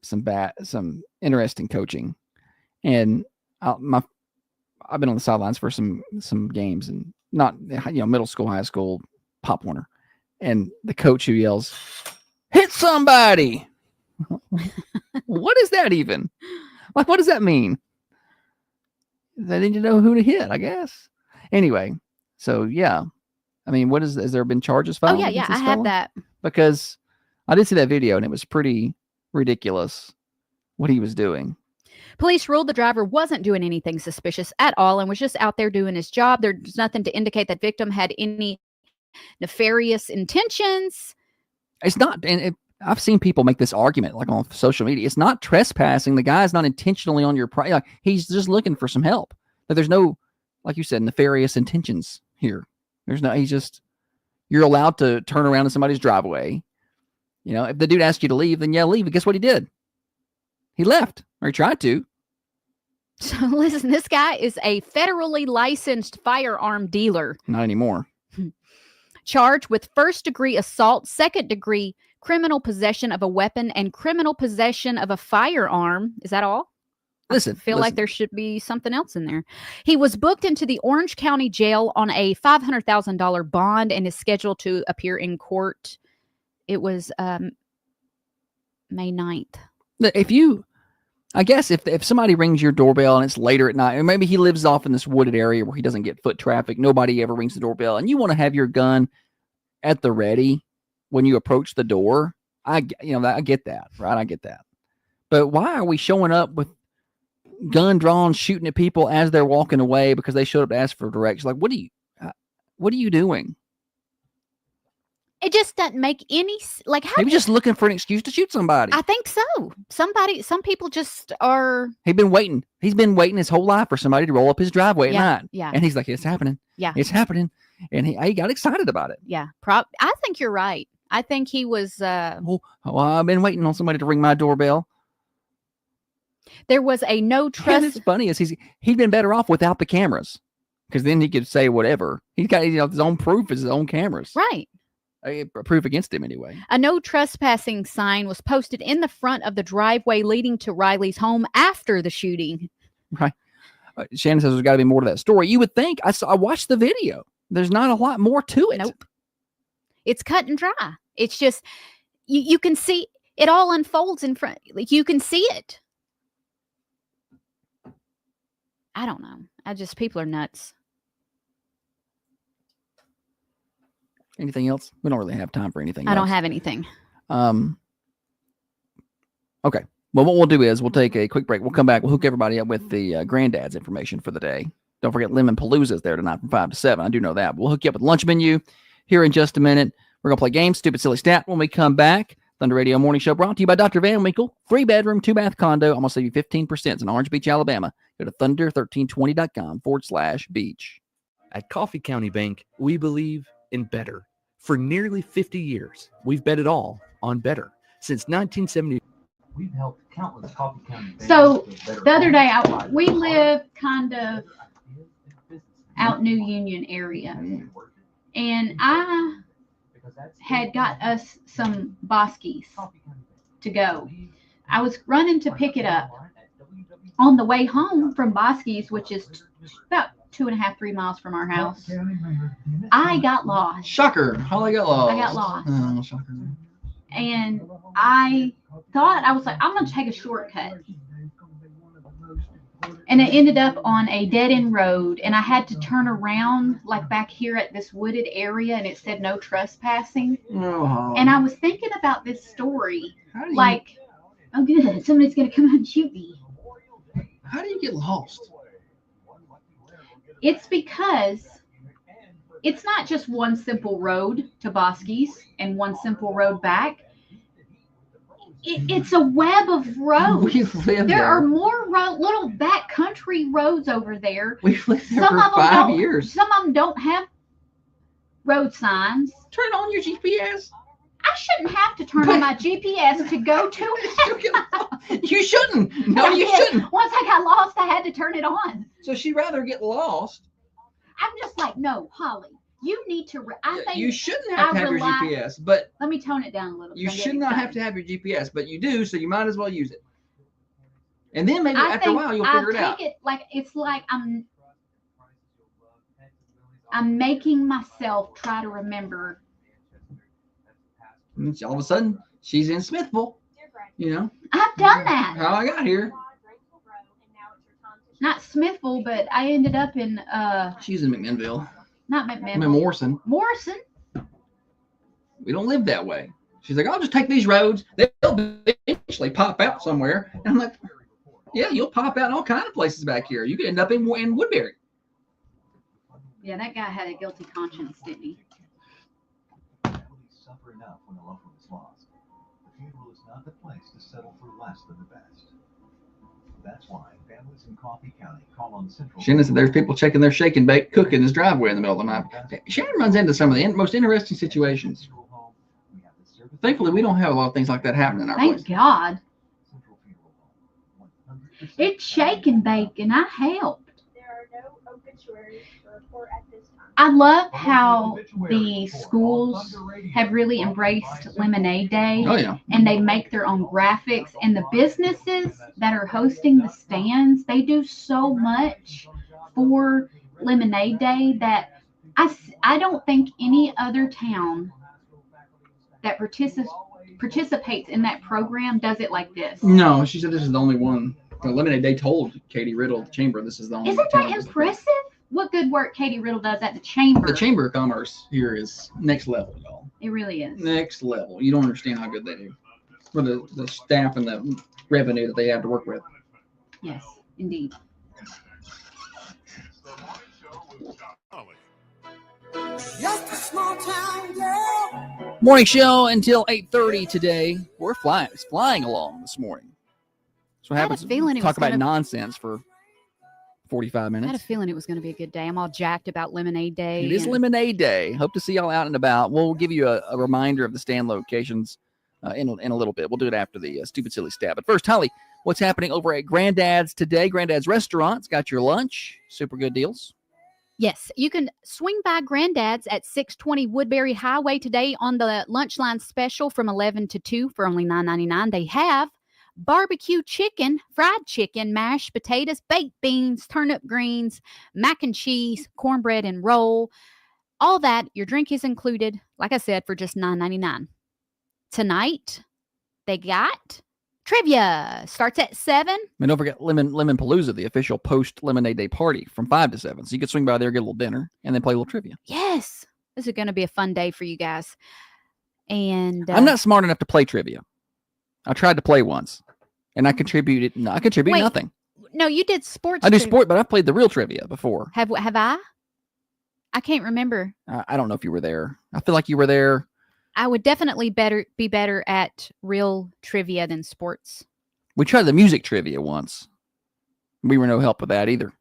interesting coaching, and I've been on the sidelines for some games, and not middle school, high school, Pop Warner, and the coach who yells, "Hit somebody!" What is that even? Like, what does that mean? They need to know who to hit, I guess. Anyway, so yeah, I mean, has there been charges Oh filed? yeah, against I this have fella? that. Because I did see that video and it was pretty ridiculous what he was doing. Police ruled the driver wasn't doing anything suspicious at all and was just out there doing his job. There's nothing to indicate that victim had any nefarious intentions. It's not, and I've seen people make this argument like on social media. It's not trespassing. The guy's not intentionally on your property. Like, he's just looking for some help. But there's no, like you said, nefarious intentions here. There's no. You're allowed to turn around in somebody's driveway. If the dude asks you to leave, then yeah, leave. But guess what he did? He left, or he tried to. So listen, this guy is a federally licensed firearm dealer. Not anymore. Charged with first-degree assault, second-degree criminal possession of a weapon, and criminal possession of a firearm. Is that all? Listen, I feel like there should be something else in there. He was booked into the Orange County Jail on a $500,000 bond and is scheduled to appear in court. It was May 9th. If somebody rings your doorbell and it's later at night, or maybe he lives off in this wooded area where he doesn't get foot traffic, nobody ever rings the doorbell, and you want to have your gun at the ready when you approach the door, I get that, right? I get that. But why are we showing up with gun drawn, shooting at people as they're walking away because they showed up to ask for directions? Like, what are you doing? It just doesn't make any like. How Maybe just looking for an excuse to shoot somebody. I think so. Some people just are. He's been waiting his whole life for somebody to roll up his driveway at night. Yeah. And he's like, it's happening. Yeah. It's happening. And he got excited about it. Yeah. I think you're right. I think he was. I've been waiting on somebody to ring my doorbell. There was a no And trust. it's funny is he'd been better off without the cameras, because then he could say whatever. He's got his own proof is his own cameras. Right. Proof against him anyway. A no trespassing sign was posted in the front of the driveway leading to Riley's home after the shooting. Right. Shannon says there's got to be more to that story. You would think. I watched the video. There's not a lot more to it. Nope. It's cut and dry. It's just you can see it all unfolds in front. Like, you can see it. I don't know. People are nuts. Anything else? We don't really have time for anything I else. don't have anything. Okay. Well, what we'll do is we'll take a quick break. We'll come back. We'll hook everybody up with the Granddad's information for the day. Don't forget Lemon Palooza is there tonight from 5 to 7. I do know that. We'll hook you up with lunch menu here in just a minute. We're going to play games, Stupid Silly Stat, when we come back. Thunder Radio Morning Show brought to you by Dr. Van Winkle. 3-bedroom, 2-bath condo. I'm going to save you 15%. It's in Orange Beach, Alabama. Go to thunder1320.com/beach. At Coffee County Bank, we believe in better. For nearly 50 years, we've bet it all on better. Since 1970, we've helped countless Coffee County banks. So the other day, we live kind of out New Union area, And I had got us some Boskies to go. I was running to pick it up. On the way home from Boskies, which is about 2.5, 3 miles from our house, I got lost. Shocker. How I got lost? I got lost. Oh, shocker. And I thought, I was like, I'm going to take a shortcut. And it ended up on a dead-end road, and I had to turn around, like back here at this wooded area, and it said no trespassing. Oh. And I was thinking about this story, How do you, like, oh, good, somebody's going to come out and shoot me. how do you get lost? It's because it's not just one simple road to Boskies and one simple road back. It's a web of roads. We've lived There there. are more little backcountry roads over there. We've lived there Some for of them 5 don't- years. Some of them don't have road signs. Turn on your GPS. I shouldn't have to turn on my GPS to go to. You shouldn't. No, you shouldn't. Once I got lost, I had to turn it on. So she'd rather get lost. I'm just like, no, Holly, you need to. I think You shouldn't have to I have your rely- GPS, but Let me tone it down a little. you 'cause I'm should getting not have excited. to have your GPS, but you do, so you might as well use it. And then maybe I after a think while you'll I figure it out. take it like it's like I'm making myself try to remember. And all of a sudden, she's in Smithville. You know I've done that. how I got here. Not Smithville, but I ended up in She's in McMinnville. not I'm in McMinnville. Morrison. Morrison. We don't live that way. She's like, I'll just take these roads. They'll eventually pop out somewhere. And I'm like, yeah, you'll pop out in all kinds of places back here. You could end up in Woodbury. Yeah, that guy had a guilty conscience, didn't he? Families suffer enough when a loved one is lost. The funeral is not the place to settle for less than the best. That's why families in Coffee County call on Central. Shannon said there's people checking their shake and bake cook in his driveway in the middle of the night. Shannon runs into some of the most interesting situations. Thankfully, we don't have a lot of things like that happening in our Thank place. God. It's shake and bake, and I helped. There are no obituaries to report at this time. I love how the schools have really embraced Lemonade Day, Oh yeah. and they make their own graphics. And the businesses that are hosting the stands, they do so much for Lemonade Day that I don't think any other town that participates in that program does it like this. No, she said this is the only one. The Lemonade Day told Katie Riddle at the chamber this is the only. Isn't town that that's- impressive? What good work Katie Riddle does at the chamber. The Chamber of Commerce here is next level, y'all. It really is. Next level. You don't understand how good they do. For the staff and the revenue that they have to work with. Yes, indeed. Morning show until 8:30 today. We're flying. It's flying along this morning. That's what I had a happens. feeling it Talk was about gonna- nonsense for 45 I had a minutes. feeling it was going to be a good day. I'm all jacked about Lemonade Day. It is and- Lemonade Day. Hope to see y'all out and about. We'll give you a reminder of the stand locations in a little bit. We'll do it after the Stupid Silly Stab. But first, Holly, what's happening over at Granddad's today? Granddad's Restaurant's got your lunch. Super good deals. Yes, you can swing by Granddad's at 620 Woodbury Highway today on the lunch line special from 11 to 2 for only $9.99. They have barbecue chicken, fried chicken, mashed potatoes, baked beans, turnip greens, mac and cheese, cornbread and roll. All that, your drink is included, like I said, for just $9.99. Tonight, they got trivia. Starts at 7. And don't forget Lemon Palooza, the official post Lemonade Day party from 5 to 7. So you can swing by there, get a little dinner, and then play a little trivia. Yes, this is going to be a fun day for you guys. And I'm not smart enough to play trivia. I tried to play once, and I contributed. No, I contributed Wait, nothing. No, you did sports. I do trivia. sport, but I've played the real trivia before. Have I? I can't remember. I don't know if you were there. I feel like you were there. I would definitely be better at real trivia than sports. We tried the music trivia once. We were no help with that either.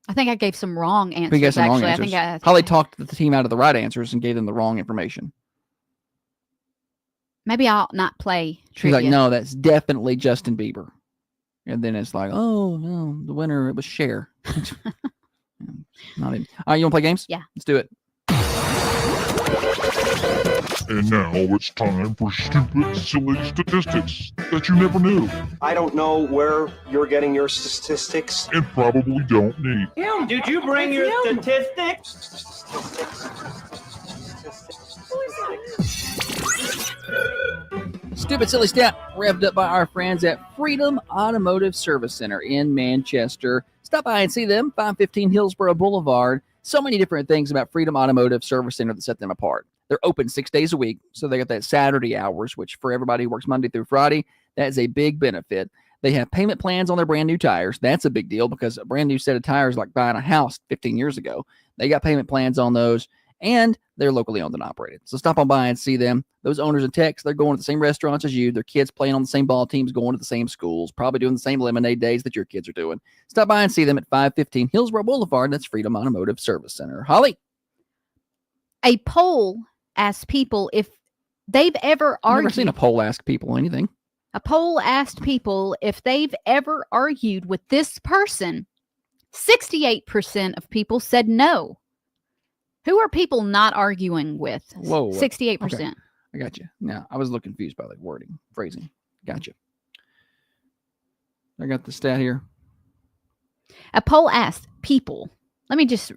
I think I gave some wrong answers. We got some wrong actually, answers. I think Holly talked the team out of the right answers and gave them the wrong information. maybe I'll not play She's trivia. like, no, that's definitely Justin Bieber. And then it's like, oh, no, the winner, it was Cher. Not in. All right, you want to play games? Yeah. Let's do it. And now it's time for stupid, silly statistics that you never knew I don't know where you're getting your statistics. and probably don't need. Him, did you bring your statistics? Stupid Silly Stat, revved up by our friends at Freedom Automotive Service Center in Manchester. Stop by and see them, 515 Hillsborough Boulevard. So many different things about Freedom Automotive Service Center that set them apart. They're open 6 days a week, so they got that Saturday hours, which for everybody who works Monday through Friday, that is a big benefit. They have payment plans on their brand new tires. That's a big deal because a brand new set of tires, like buying a house 15 years ago, they got payment plans on those, and they're locally owned and operated. So stop on by and see them. Those owners and techs, they're going to the same restaurants as you. Their kids playing on the same ball teams, going to the same schools, probably doing the same lemonade days that your kids are doing. Stop by and see them at 515 Hillsborough Boulevard. That's Freedom Automotive Service Center. Holly? A poll asked people if they've ever I've never argued. seen a poll ask people anything. A poll asked people if they've ever argued with this person. 68% of people said no. Who are people not arguing with? Whoa. 68%. Okay. I got you. Now, I was a little confused by the wording, phrasing. Gotcha. I got the stat here. A poll asked people. Let me just.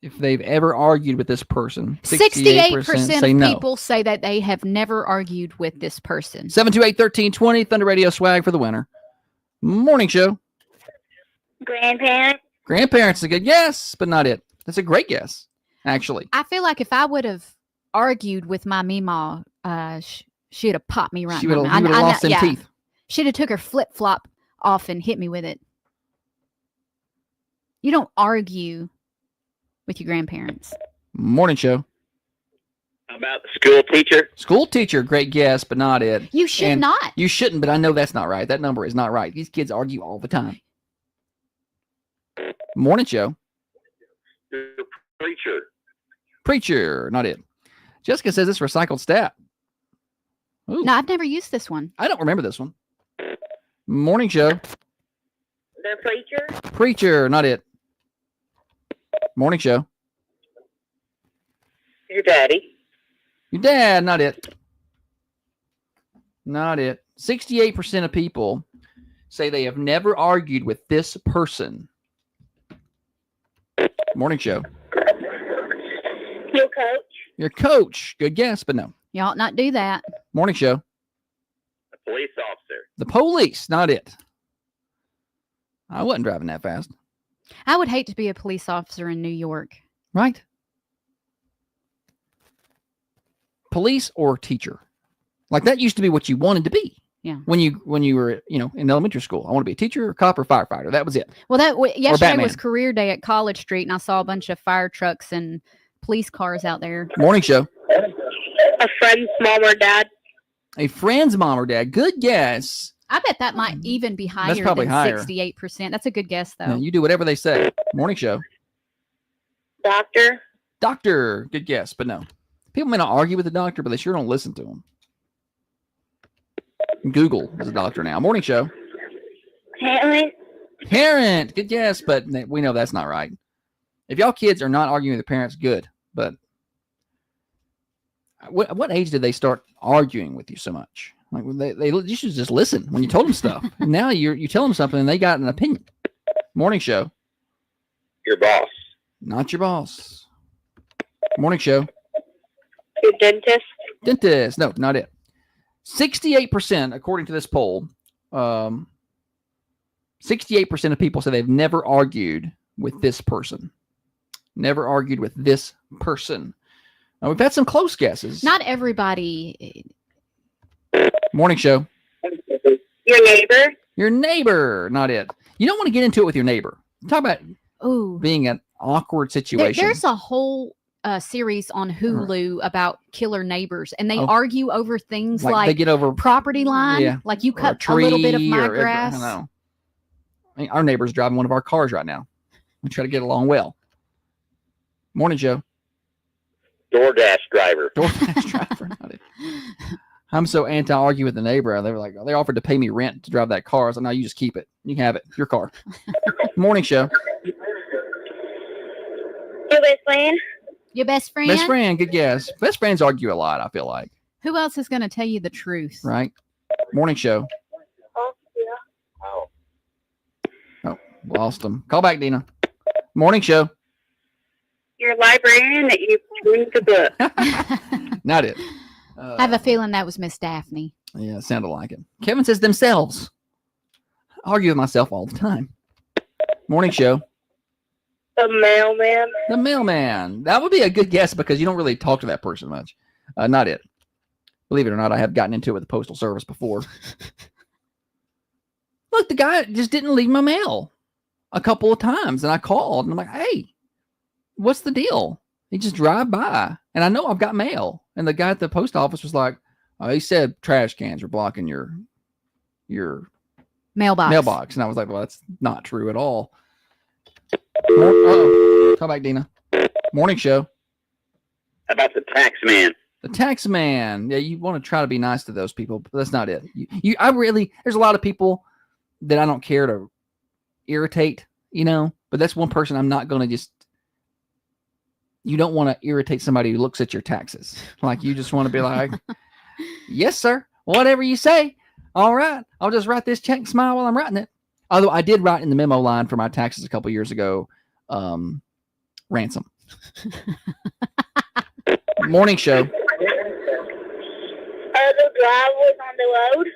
If they've ever argued with this person, 68% say of no. people say that they have never argued with this person. 728-1320, Thunder Radio swag for the winner. Morning show. Grandparent. Grandparents is a good guess, but not it. That's a great guess, actually. I feel like if I would have argued with my Meemaw, she'd have popped me right She in would my have mouth. lost them teeth. She'd have took her flip-flop off and hit me with it. You don't argue with your grandparents. Morning show. How about the school teacher? School teacher, great guess, but not it. You should And not. You shouldn't, but I know that's not right. That number is not right. These kids argue all the time. Morning show. The preacher. Preacher, not it. Jessica says it's recycled stat. Ooh, No, I've never used this one. I don't remember this one. Morning show. The preacher. Preacher, not it. Morning show. Your daddy. Your dad, not it. Not it. 68% of people say they have never argued with this person. Morning show. Your coach. Your coach. Good guess, but no. You ought not do that. Morning show. A police officer. The police, not it. I wasn't driving that fast. I would hate to be a police officer in New York. Right? Police or teacher. Like that used to be what you wanted to be. Yeah. When you were, in elementary school. I want to be a teacher, or cop, or firefighter. That was it. Well, yesterday was Batman. career day at College Street, and I saw a bunch of fire trucks and police cars out there. Morning show. A friend's mom or dad. A friend's mom or dad. Good guess. I bet that might even be higher probably than higher. 68%. That's a good guess, though. Yeah, you do whatever they say. Morning show. Doctor. Doctor. Good guess, but no. People may not argue with the doctor, but they sure don't listen to him. Google is a doctor now. Morning show. Parent. Parent. Good guess, but we know that's not right. If y'all kids are not arguing with their parents, good. But what age did they start arguing with you so much? Like you should just listen when you told them stuff. Now you tell them something and they got an opinion. Morning show. Your boss. Not your boss. Morning show. Your dentist. Dentist. No, not it. 68%, according to this poll, 68% of people say they've never argued with this person. Never argued with this person. Now, we've had some close guesses. Not everybody. Morning show. Your neighbor. Your neighbor. Not it. You don't want to get into it with your neighbor. Talk about being an awkward situation. There's a whole series on Hulu about killer neighbors, and they argue over things like they get over property line. Yeah, like you or cut a tree little bit of my or grass. I don't know. I mean, our neighbor's driving one of our cars right now. We try to get along well. Morning, Joe. DoorDash driver. DoorDash driver. I'm so anti-argue with the neighbor. They were like, they offered to pay me rent to drive that car. I was like, no, you just keep it. You can have it. Your car. Morning show. Your best friend. Your best friend? Best friend, good guess. Best friends argue a lot, I feel like. Who else is going to tell you the truth? Right? Morning show. Oh, yeah. Oh, lost him. Call back, Dina. Morning show. Your librarian that you read the book. Not it. I have a feeling that was Miss Daphne. Yeah, it sounded like it. Kevin says themselves. I argue with myself all the time. Morning show. The mailman. The mailman. That would be a good guess because you don't really talk to that person much. Not it. Believe it or not, I have gotten into it with the postal service before. Look, the guy just didn't leave my mail a couple of times, and I called, and I'm like, "Hey, what's the deal?" He just drive by, and I know I've got mail. And the guy at the post office was like, "Oh, he said trash cans are blocking your Mailbox. And I was like, "Well, that's not true at all." Uh-oh. Call back, Dina. Morning show. How about the tax man? The tax man. Yeah, you want to try to be nice to those people, but that's not it. There's a lot of people that I don't care to irritate, but that's one person I'm not going to you don't want to irritate somebody who looks at your taxes. Like, you just want to be like, yes, sir, whatever you say. All right, I'll just write this check and smile while I'm writing it. Although I did write in the memo line for my taxes a couple years ago, ransom. Morning show. Other drivers on the road.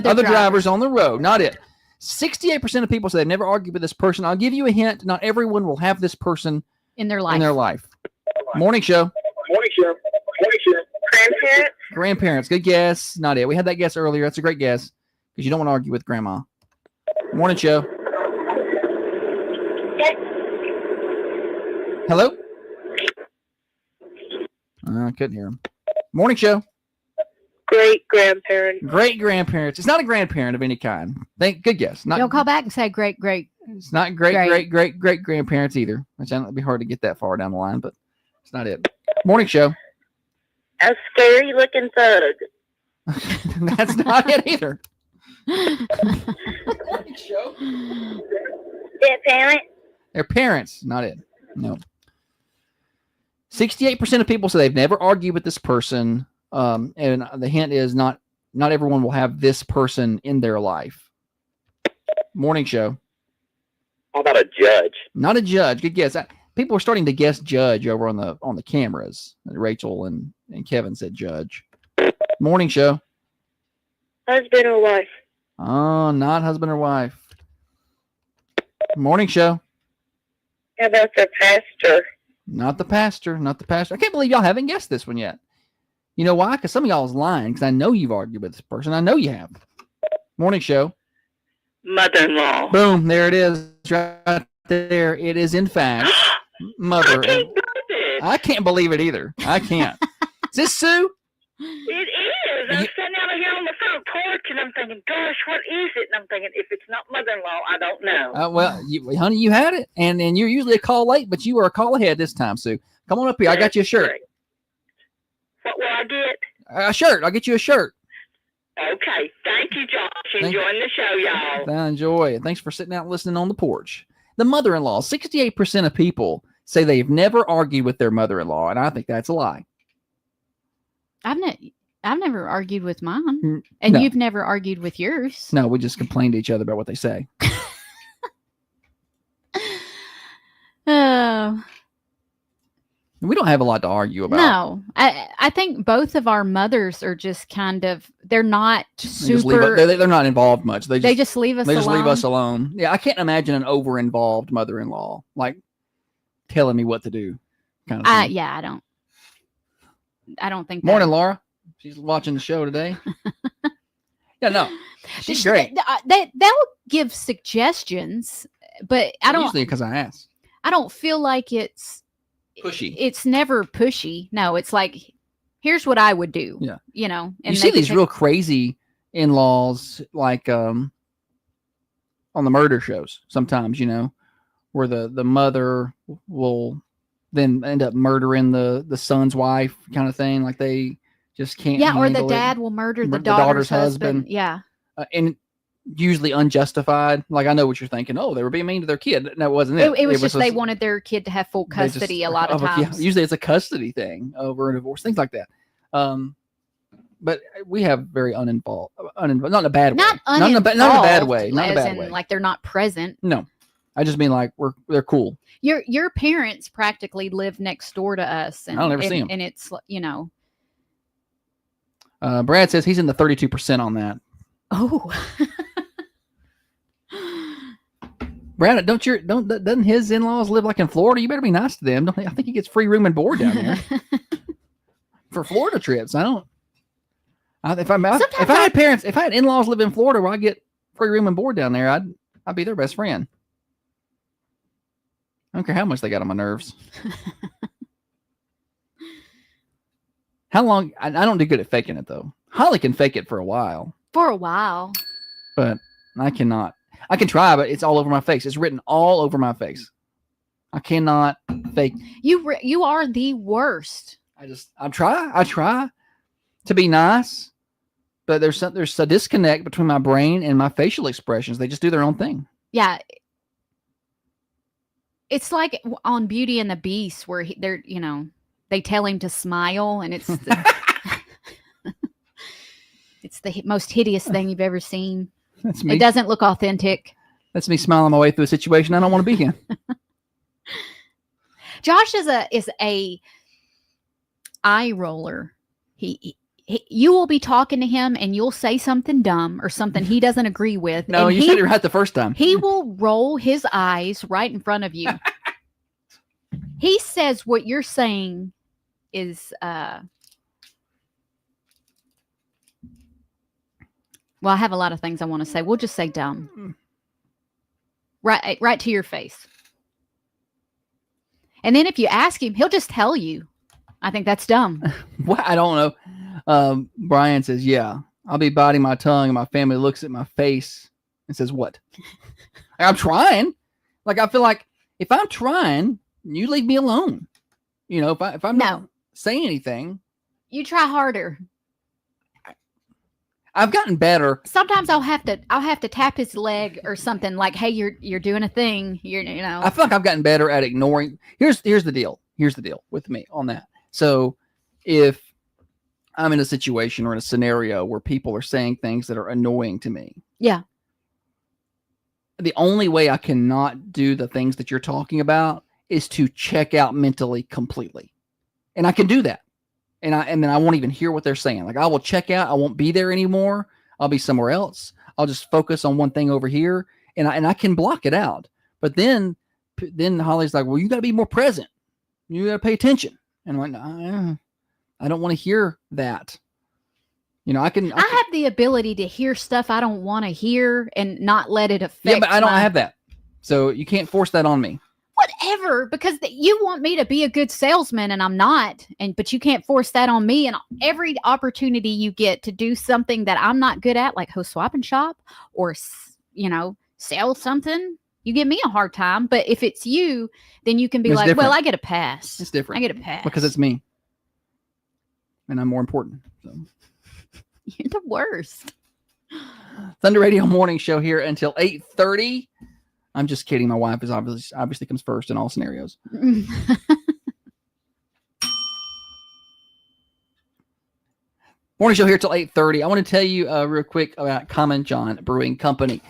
Other drivers on the road. Not it. 68% of people say they've never argued with this person. I'll give you a hint. Not everyone will have this person in their life. Morning show. Grandparents. Grandparents. Good guess. Not it. We had that guess earlier. That's a great guess because you don't want to argue with grandma. Morning show. Hello? I couldn't hear him. Morning show. Great grandparents. Great grandparents. It's not a grandparent of any kind. Good guess. Don't call back and say great. It's not great grandparents either. Which I know it'd be hard to get that far down the line, but it's not it. Morning show. A scary looking thug. That's not it either. Morning show. Their parents. Their parents. Not it. No. 68% of people say they've never argued with this person. And the hint is not everyone will have this person in their life. Morning show. How about a judge? Not a judge. Good guess. People are starting to guess judge over on the cameras. Rachel and Kevin said judge. Morning show. Husband or wife. Oh, not husband or wife. Morning show. How about the pastor? Not the pastor. I can't believe y'all haven't guessed this one yet. You know why? Because some of y'all is lying because I know you've argued with this person. I know you have. Morning show. Mother-in-law. Boom. There it is. Right there. It is, in fact, mother. I can't believe it either. I can't. Is this Sue? It is. I'm sitting out here on the front porch and I'm thinking, gosh, what is it? And I'm thinking, if it's not mother-in-law, I don't know. Well, honey, you had it. And you're usually a call late, but you were a call ahead this time, Sue. Come on up here. I got you a shirt. Great. What will I get? A shirt. I'll get you a shirt. Okay. Thank you, Josh. Enjoying the show, y'all. I enjoy it. Thanks for sitting out and listening on the porch. The mother-in-law. 68% of people say they've never argued with their mother-in-law, and I think that's a lie. I've never argued with mine, and No. you've never argued with yours. No, we just complain to each other about what they say. Oh. We don't have a lot to argue about. No, I think both of our mothers are just kind of, they're not They just leave super. us- they're not involved much. They just leave us They just alone. leave us alone. Yeah, I can't imagine an over-involved mother-in-law like telling me what to do. Kind of thing. Yeah, I don't think. Morning, Laura. She's watching the show today. Yeah, no, she's great. They'll give suggestions, but I don't. Usually because I ask. I don't feel like it's Pushy. It's never pushy. No, it's like, here's what I would do. Yeah. And You see these real crazy in-laws, like on the murder shows. Sometimes, where the mother will then end up murdering the son's wife, kind of thing. Like they just can't. Yeah, or the handle it. dad will murder the The daughter's husband. Yeah. And usually unjustified. Like, I know what you're thinking. Oh, they were being mean to their kid. No, it wasn't it. It was just they just- wanted their kid to have full they just- custody a lot of yeah, times. usually it's a custody thing over a divorce, things like that. But we have very uninvolved, not in a bad way. Not Not in a bad uninvolved, way. Not in a as bad in, way. like they're not present. No, I just mean like they're cool. Your parents practically live next door to us, and I'll never see 'em. And it's Brad says he's in the 32% on that. Oh, Brad, doesn't his in-laws live like in Florida? You better be nice to them. I think he gets free room and board down there for Florida trips. If I had in-laws live in Florida where I get free room and board down there, I'd be their best friend. I don't care how much they got on my nerves. How long? I don't do good at faking it though. Holly can fake it for a while, for a while. but I cannot. I can try, but it's all over my face. It's written all over my face. I cannot fake. You are the worst. I try to be nice, but there's a disconnect between my brain and my facial expressions. They just do their own thing. Yeah. It's like on Beauty and the Beast where they tell him to smile, and it's it's the most hideous thing you've ever seen. That's me. It doesn't look authentic. That's me smiling my way through a situation I don't want to be in. Josh is a eye roller. You will be talking to him and you'll say something dumb or something he doesn't agree with. No, and you said it right the first time. He will roll his eyes right in front of you. He says what you're saying is well, I have a lot of things I want to say. We'll just say dumb. Right to your face. And then if you ask him, he'll just tell you. I think that's dumb. What? I don't know. Brian says, yeah, I'll be biting my tongue and my family looks at my face and says, what? I'm trying. Like, I feel like if I'm trying, you leave me alone. If I'm not saying anything. You try harder. I've gotten better. Sometimes I'll have to tap his leg or something like, hey, you're doing a thing. I feel like I've gotten better at ignoring. Here's the deal. Here's the deal with me on that. So if I'm in a situation or in a scenario where people are saying things that are annoying to me. Yeah. The only way I cannot do the things that you're talking about is to check out mentally completely. And I can do that. And then I won't even hear what they're saying. Like, I will check out. I won't be there anymore. I'll be somewhere else. I'll just focus on one thing over here, and I can block it out. But then Holly's like, well, you got to be more present. You got to pay attention. And I'm like, I don't want to hear that. I have the ability to hear stuff I don't want to hear and not let it affect. Yeah, but I don't have that. So you can't force that on me. Whatever, because you want me to be a good salesman and I'm not, but you can't force that on me. And every opportunity you get to do something that I'm not good at, like host Swap and Shop or sell something, you give me a hard time. But if it's you, then you can be like, well, I get a pass. It's different. I get a pass because it's me, and I'm more important. So. You're the worst. Thunder Radio Morning Show here until 8:30. I'm just kidding. My wife is obviously comes first in all scenarios. Morning show here till 8:30. I want to tell you real quick about Common John Brewing Company.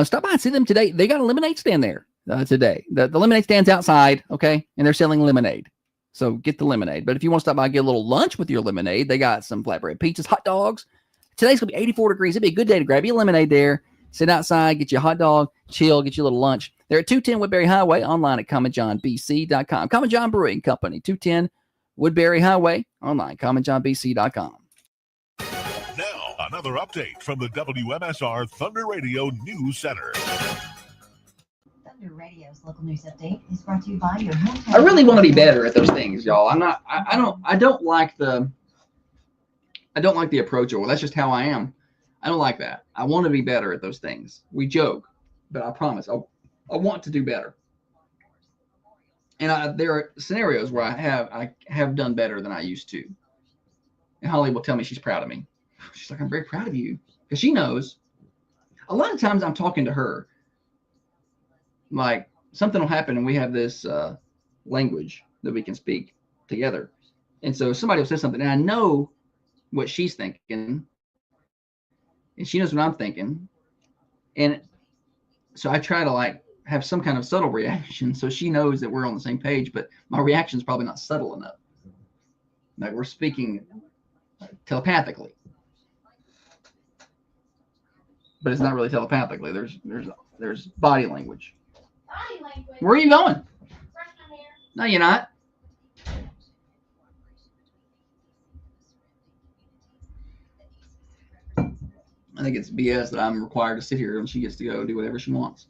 Stop by and see them today. They got a lemonade stand there today. The lemonade stand's outside, okay? And they're selling lemonade. So get the lemonade. But if you want to stop by and get a little lunch with your lemonade, they got some flatbread pizzas, hot dogs. Today's going to be 84 degrees. It'd be a good day to grab you a lemonade there. Sit outside, get you a hot dog, chill, get you a little lunch. They're at 210 Woodbury Highway, online at commonjohnbc.com. Common John Brewing Company, 210 Woodbury Highway, online, commonjohnbc.com. Now, another update from the WMSR Thunder Radio News Center. Thunder Radio's local news update is brought to you by your hometown. I really want to be better at those things, y'all. I don't like the approach, or that's just how I am. I don't like that. I want to be better at those things. We joke, but I promise I want to do better. And there are scenarios where I have done better than I used to. And Holly will tell me she's proud of me. She's like, I'm very proud of you. Because she knows. a lot of times I'm talking to her. Like something will happen and we have this language that we can speak together. And so somebody will say something and I know what she's thinking and she knows what I'm thinking. And so I try to like have some kind of subtle reaction so she knows that we're on the same page, but my reaction is probably not subtle enough. Like we're speaking telepathically. But it's not really telepathically. There's body language. Where are you going? No, you're not. I think it's BS that I'm required to sit here and she gets to go do whatever she wants.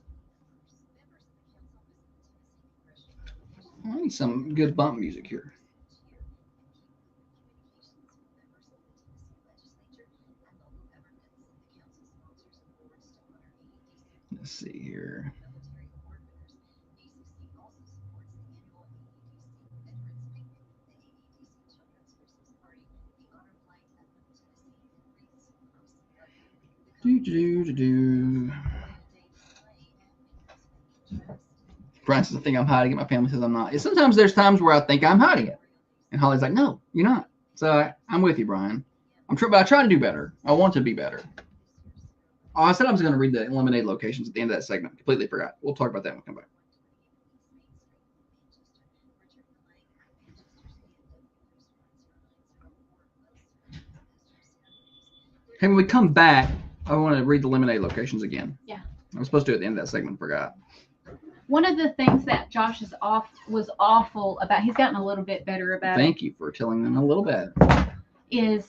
I need some good bump music here. Let's see here. Brian says, I think I'm hiding it. My family says I'm not. Sometimes there's times where I think I'm hiding it. And Holly's like, no, you're not. So I'm with you, Brian. But I try to do better. I want to be better. Oh, I said I was going to read the lemonade locations at the end of that segment. Completely forgot. We'll talk about that when we come back. Hey, when we come back, I want to read the lemonade locations again. Yeah. I was supposed to do it at the end of that segment. Forgot. One of the things that Josh was awful about, he's gotten a little bit better about. Thank you for telling them a little bit. Is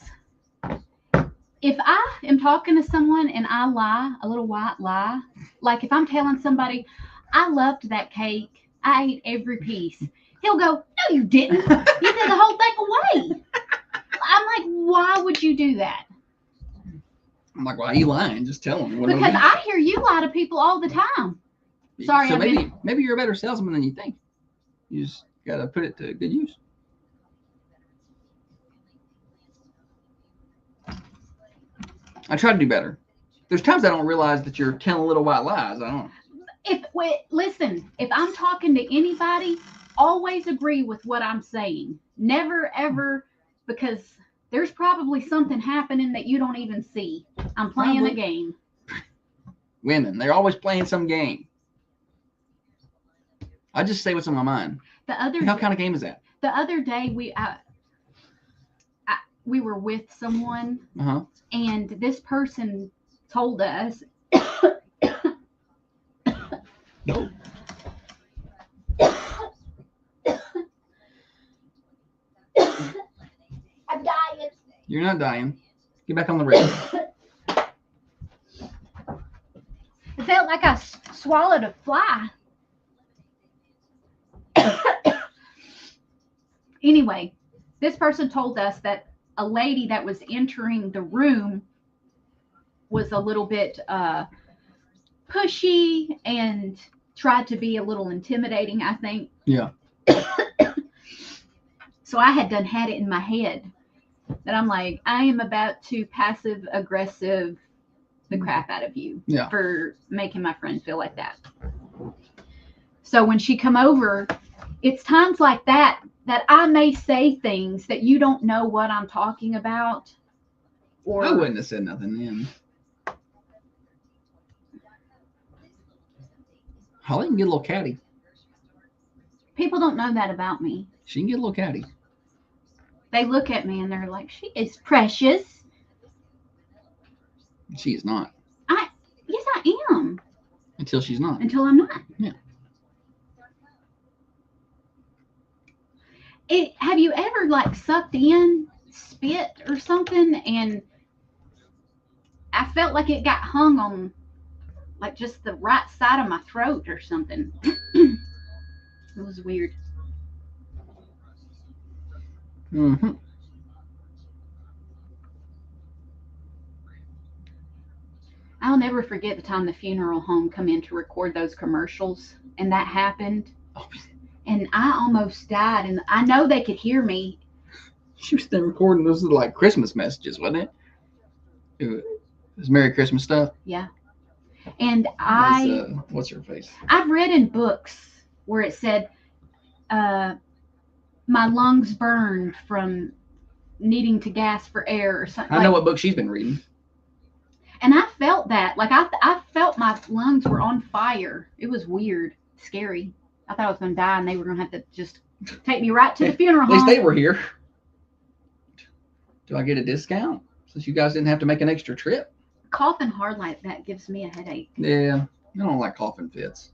if I am talking to someone and I lie, a little white lie, like if I'm telling somebody, I loved that cake, I ate every piece, he'll go, no, you didn't. You threw the whole thing away. I'm like, why would you do that? I'm like, why are you lying? Just tell them. Because I hear you lie to people all the time. Sorry, so maybe you're a better salesman than you think. You just got to put it to good use. I try to do better. There's times I don't realize that you're telling little white lies. I don't. Listen, if I'm talking to anybody, always agree with what I'm saying. Never ever, because there's probably something happening that you don't even see. I'm playing a game. Women, they're always playing some game. I just say what's on my mind. How kind of game is that? The other day we were with someone, and this person told us. No. I'm dying. You're not dying. Get back on the radio. It felt like I swallowed a fly. Anyway, this person told us that a lady that was entering the room was a little bit pushy and tried to be a little intimidating, I think. Yeah. So I had had it in my head that I'm like, I am about to passive aggressive the crap out of you for making my friend feel like that. So when she come over, it's times like that I may say things that you don't know what I'm talking about. Or I wouldn't have said nothing then. Holly can get a little catty. People don't know that about me. She can get a little catty. They look at me and they're like, she is precious. She is not. Yes, I am. Until she's not. Until I'm not. Yeah. Have you ever like sucked in spit or something and I felt like it got hung on like just the right side of my throat or something? It was weird. Mm-hmm. I'll never forget the time the funeral home come in to record those commercials and that happened. And I almost died, and I know they could hear me. She was there recording those like Christmas messages, wasn't it? It was Merry Christmas stuff. Yeah. And What's her face? I've read in books where it said, my lungs burned from needing to gasp for air or something. I know what book she's been reading. And I felt that. Like, I felt my lungs were on fire. It was weird, scary. I thought I was going to die, and they were going to have to just take me right to the funeral At least home. they were here. Do I get a discount since you guys didn't have to make an extra trip? Coughing hard like that gives me a headache. Yeah, I don't like coughing fits.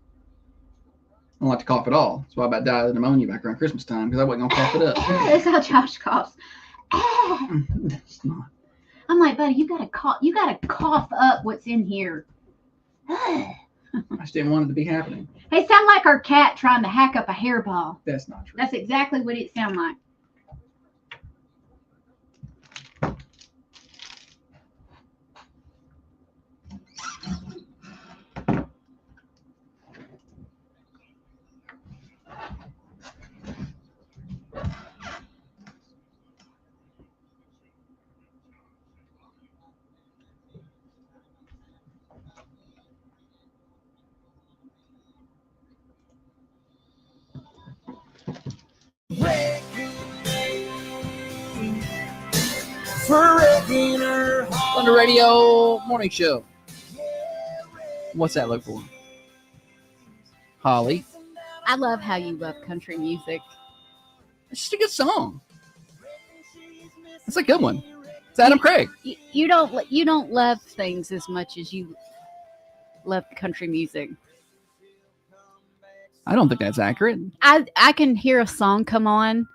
I don't like to cough at all. That's why I about died of pneumonia back around Christmas time, because I wasn't going to cough it up. That's how Josh coughs. That's not. I'm like, buddy, you gotta cough up what's in here. I just didn't want it to be happening. They sound like our cat trying to hack up a hairball. That's not true. That's exactly what it sounds like. Thunder Radio Morning Show. What's that look for? Holly. I love how you love country music. It's just a good song. It's a good one. It's Adam Craig. You don't love things as much as you love country music. I don't think that's accurate. I can hear a song come on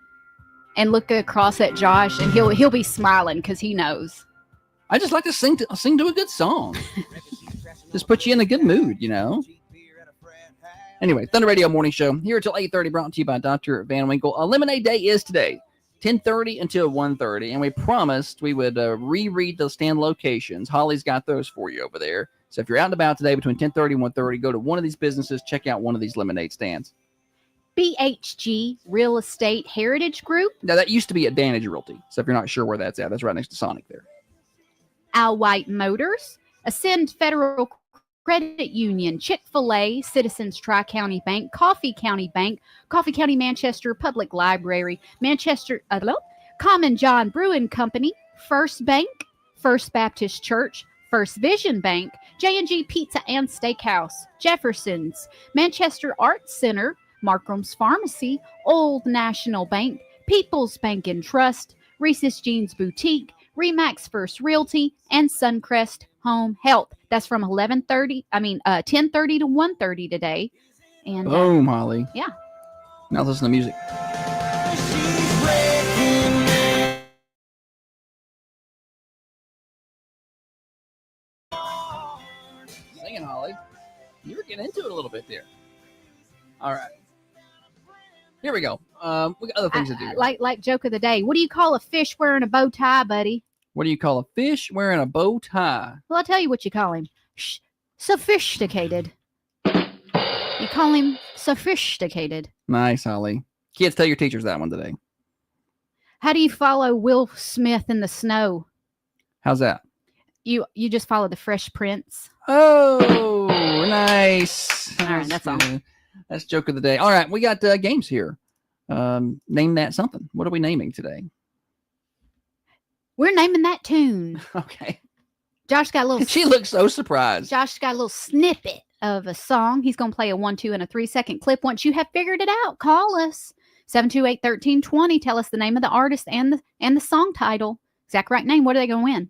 and look across at Josh, and he'll be smiling because he knows. I just like to sing to a good song. Just put you in a good mood, you know. Anyway, Thunder Radio Morning Show here until 8:30, brought to you by Dr. Van Winkle. Lemonade Day is today, 10:30 until 1:30, and we promised we would reread the stand locations. Holly's got those for you over there. So if you're out and about today between 10:30 and 1:30, go to one of these businesses, check out one of these lemonade stands. BHG Real Estate Heritage Group. Now, that used to be Advantage Realty. So if you're not sure where that's at, that's right next to Sonic there. Al White Motors. Ascend Federal Credit Union. Chick-fil-A. Citizens Tri-County Bank. Coffee County Bank. Coffee County Manchester Public Library. Manchester Common John Brewing Company. First Bank. First Baptist Church. First Vision Bank. J&G Pizza and Steakhouse. Jefferson's. Manchester Arts Center. Markram's Pharmacy, Old National Bank, People's Bank and Trust, Reese's Jeans Boutique, Remax First Realty, and Suncrest Home Health. That's from 10:30 to 1:30 today. And boom, Holly. Yeah. Now listen to music. Singing, Holly. You were getting into it a little bit there. All right. Here we go. We got other things to do. Like joke of the day. What do you call a fish wearing a bow tie, buddy? What do you call a fish wearing a bow tie? Well, I'll tell you what you call him. Sophisticated. You call him sophisticated. Nice, Holly. Kids, tell your teachers that one today. How do you follow Will Smith in the snow? How's that? You just follow the Fresh Prince. Oh, nice. All right, that's all. That's joke of the day. All right, we got games here. Name that something. What are we naming today? We're naming that tune. Okay. Josh got a little. She looks so surprised. Josh got a little snippet of a song. He's going to play a 1, 2, and a 3-second clip. Once you have figured it out, call us 728-1320. Tell us the name of the artist and the song title. Exact right name. What are they going to win?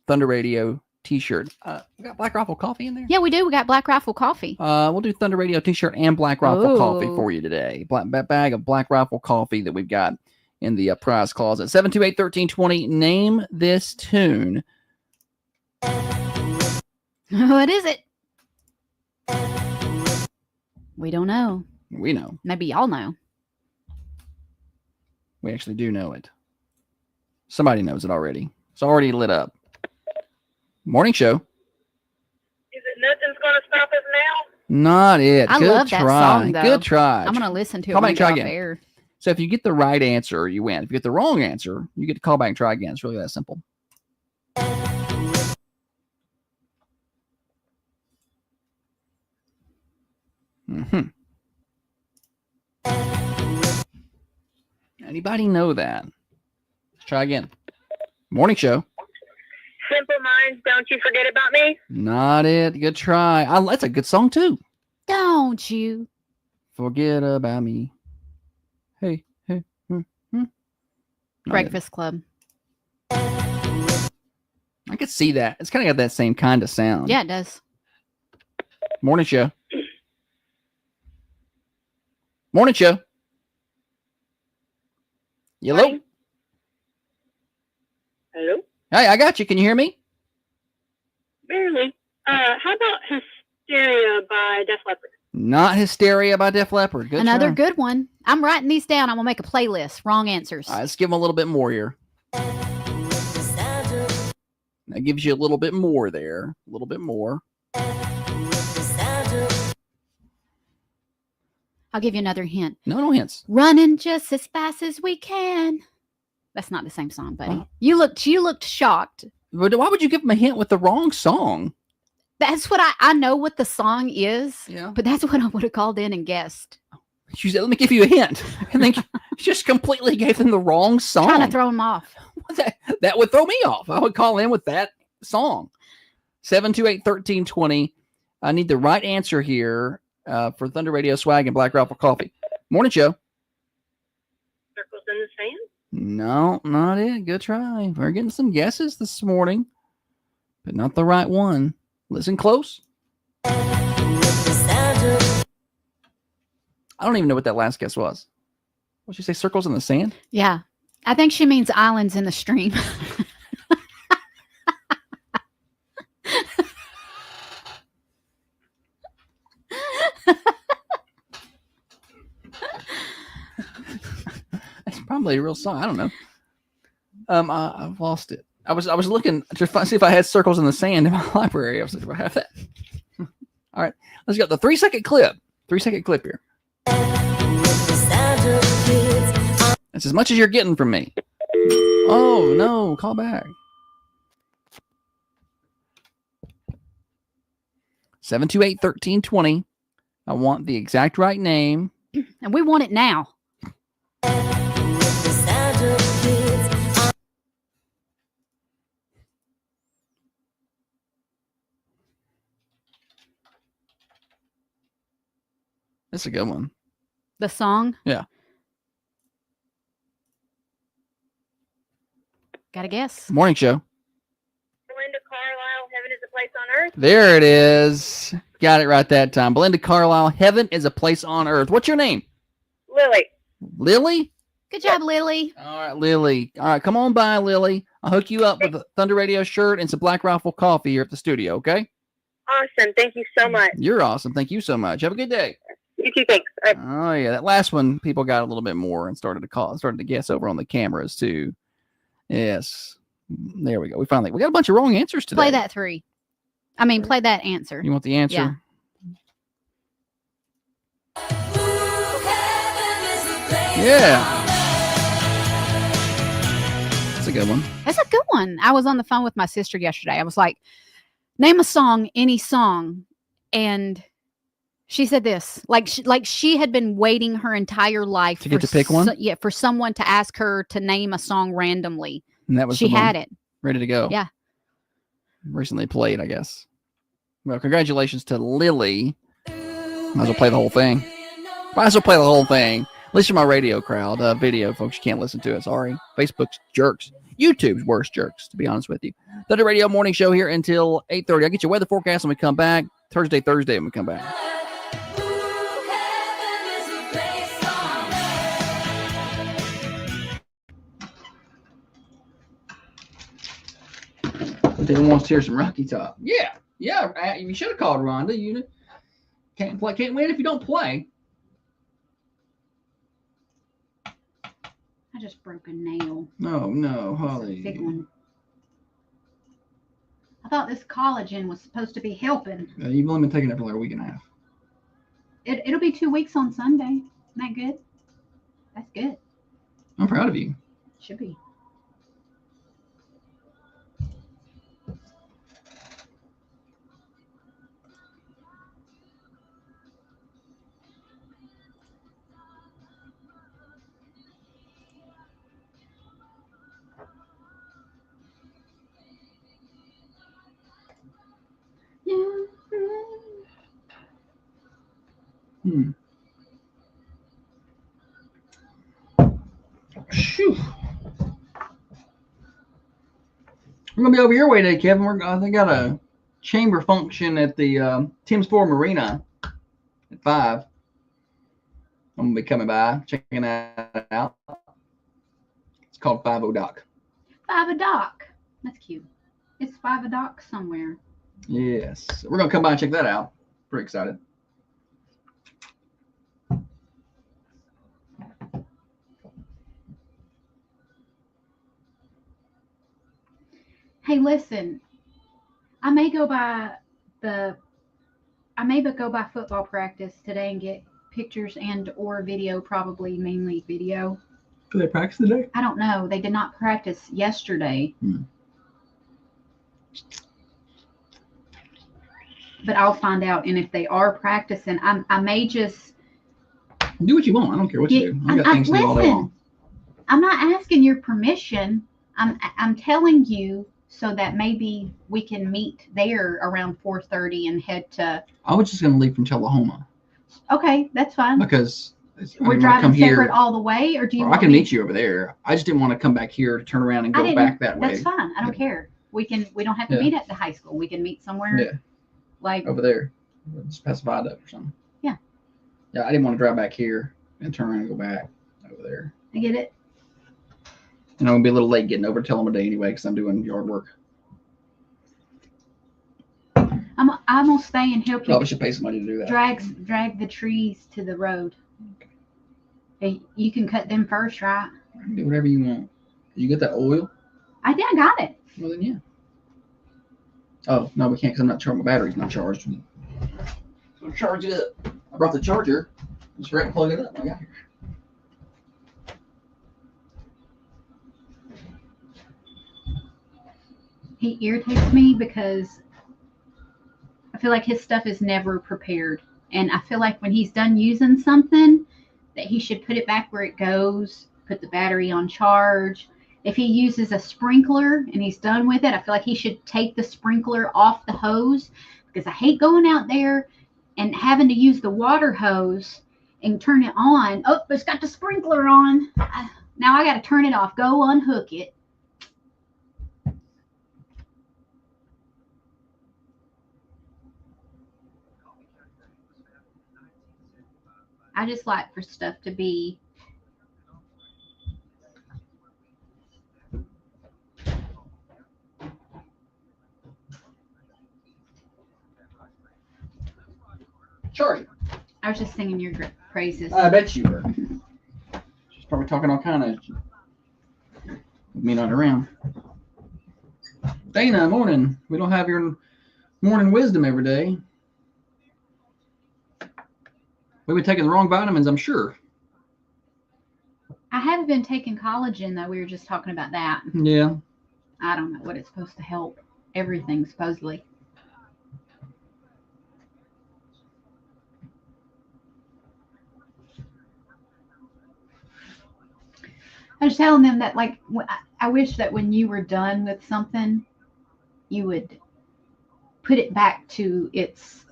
Thunder Radio T-shirt. We got Black Rifle coffee in there? Yeah, we do. We got Black Rifle coffee. We'll do Thunder Radio T-shirt and Black Rifle coffee for you today. Bag of Black Rifle coffee that we've got in the prize closet. 728-1320. Name this tune. What is it? We don't know. We know. Maybe y'all know. We actually do know it. Somebody knows it already. It's already lit up. Morning show. Is it Nothing's Gonna Stop Us Now? Not it. I Good love try. that song, though. Good try. I'm going to listen to it Call when back, we try get off again. air. So if you get the right answer, you win. If you get the wrong answer, you get to call back and try again. It's really that simple. Mm-hmm. Anybody know that? Let's try again. Morning show. Simple Minds, Don't You Forget About Me. Not it. Good try. That's a good song too. Don't you? Forget about me. Hey, hey. Not it. Breakfast Club. I could see that. It's kind of got that same kind of sound. Yeah, it does. Morning show. Morning show. Hello? Morning. Hello? Hey, I got you. Can you hear me? Barely. How about Hysteria by Def Leppard? Not Hysteria by Def Leppard. Good Another try. good one. I'm writing these down. I'm going to make a playlist. Wrong answers. All right, let's give them a little bit more here. That gives you a little bit more there. A little bit more. I'll give you another hint. No hints. Running just as fast as we can. That's not the same song, buddy. Huh? You looked shocked. But why would you give them a hint with the wrong song? That's what I know what the song is. Yeah. But that's what I would have called in and guessed. She said, let me give you a hint. And then just completely gave them the wrong song. Trying to throw them off. That would throw me off. I would call in with that song. 728-1320. I need the right answer here for Thunder Radio Swag and Black Rifle Coffee. Morning show. Circles in the Sand? No, not it. Good try. We're getting some guesses this morning, but not the right one. Listen close. I don't even know what that last guess was. What'd you say? Circles in the sand? Yeah. I think she means islands in the stream. That's probably a real song. I don't know. I've lost it. I was looking to see if I had circles in the sand in my library. I was like, do I have that? All right, let's go. The 3-second clip. 3-second clip here. That's as much as you're getting from me. Oh no! Call back. 728-1320. I want the exact right name. And we want it now. That's a good one. The song? Yeah. Got a guess? Morning show. Belinda Carlisle, Heaven is a Place on Earth? There it is. Got it right that time. Belinda Carlisle, Heaven is a Place on Earth. What's your name? Lily. Lily? Good job, Lily. All right, Lily. All right, come on by, Lily. I'll hook you up with a Thunder Radio shirt and some Black Rifle coffee here at the studio, okay? Awesome. Thank you so much. You're awesome. Thank you so much. Have a good day. You too. Thanks. All right. Oh, yeah. That last one, people got a little bit more and started to guess over on the cameras, too. Yes. There we go. We got a bunch of wrong answers today. Play that 3. I mean, play that answer. You want the answer? Yeah. Yeah. That's a good one. That's a good one. I was on the phone with my sister yesterday. I was like, name a song, any song. And she said this, like she had been waiting her entire life to get to pick one. Yeah, for someone to ask her to name a song randomly. And that was she the one had it ready to go. Yeah, recently played, I guess. Well, congratulations to Lily. Might as well play the whole thing. At least you're my radio crowd. Video, folks, you can't listen to it. Sorry. Facebook's jerks. YouTube's worst jerks, to be honest with you. Thunder Radio Morning Show here until 8:30. I'll get your weather forecast when we come back. Thursday when we come back. Everyone wants to hear some Rocky Top. Yeah. You should have called Rhonda. You can't win if you don't play. I just broke a nail. No, It's a Holly. big one. I thought this collagen was supposed to be helping. You've only been taking it for like a week and a half. It'll be 2 weeks on Sunday. Isn't that good? That's good. I'm proud of you. Should be. Phew. We're gonna be over your way today, Kevin. They got a chamber function at the Tim's Ford Marina at 5. I'm gonna be coming by, checking that out. It's called 50 Dock. 5 Dock. That's cute. It's 5 Dock somewhere. Yes, we're gonna come by and check that out. Pretty excited. Hey, listen. I may go by football practice today and get pictures and or video, probably mainly video. Do they practice today? I don't know. They did not practice yesterday. But I'll find out. And if they are practicing, I may just do what you want. I don't care what you do. I got things to do all day long. I'm not asking your permission. I'm telling you so that maybe we can meet there around 4:30 and head to. I was just gonna leave from Tullahoma. Okay, that's fine. Because we're driving separate all the way, or do you? I can meet you over there. I just didn't want to come back here to turn around and go back that way. That's fine. I don't care. We don't have to meet at the high school. We can meet somewhere. Like over there, just past viaduct or something. Yeah. Yeah, I didn't want to drive back here and turn around and go back over there. I get it. And I'm gonna be a little late getting over to Tullahoma Day anyway because I'm doing yard work. I'm gonna stay and help you. Probably should pay somebody to do that. Drag the trees to the road. Hey, you can cut them first, right? Do whatever you want. Did you get that oil? I got it. Well then, yeah. Oh no, we can't because I'm not charged. My battery's not charged. So charge it up. I brought the charger. Just right and plug it up. I got here. He irritates me because I feel like his stuff is never prepared. And I feel like when he's done using something, that he should put it back where it goes, put the battery on charge. If he uses a sprinkler and he's done with it, I feel like he should take the sprinkler off the hose, because I hate going out there and having to use the water hose and turn it on. Oh, it's got the sprinkler on. Now I got to turn it off, go unhook it. I just like for stuff to be charge. I was just singing your praises. I bet you were. She's probably talking all kind of with me not around. Dana, morning. We don't have your morning wisdom every day. We've been taking the wrong vitamins, I'm sure. I haven't been taking collagen, though. We were just talking about that. Yeah. I don't know what it's supposed to help. Everything, supposedly. I was telling them that, like, I wish that when you were done with something, you would put it back to its,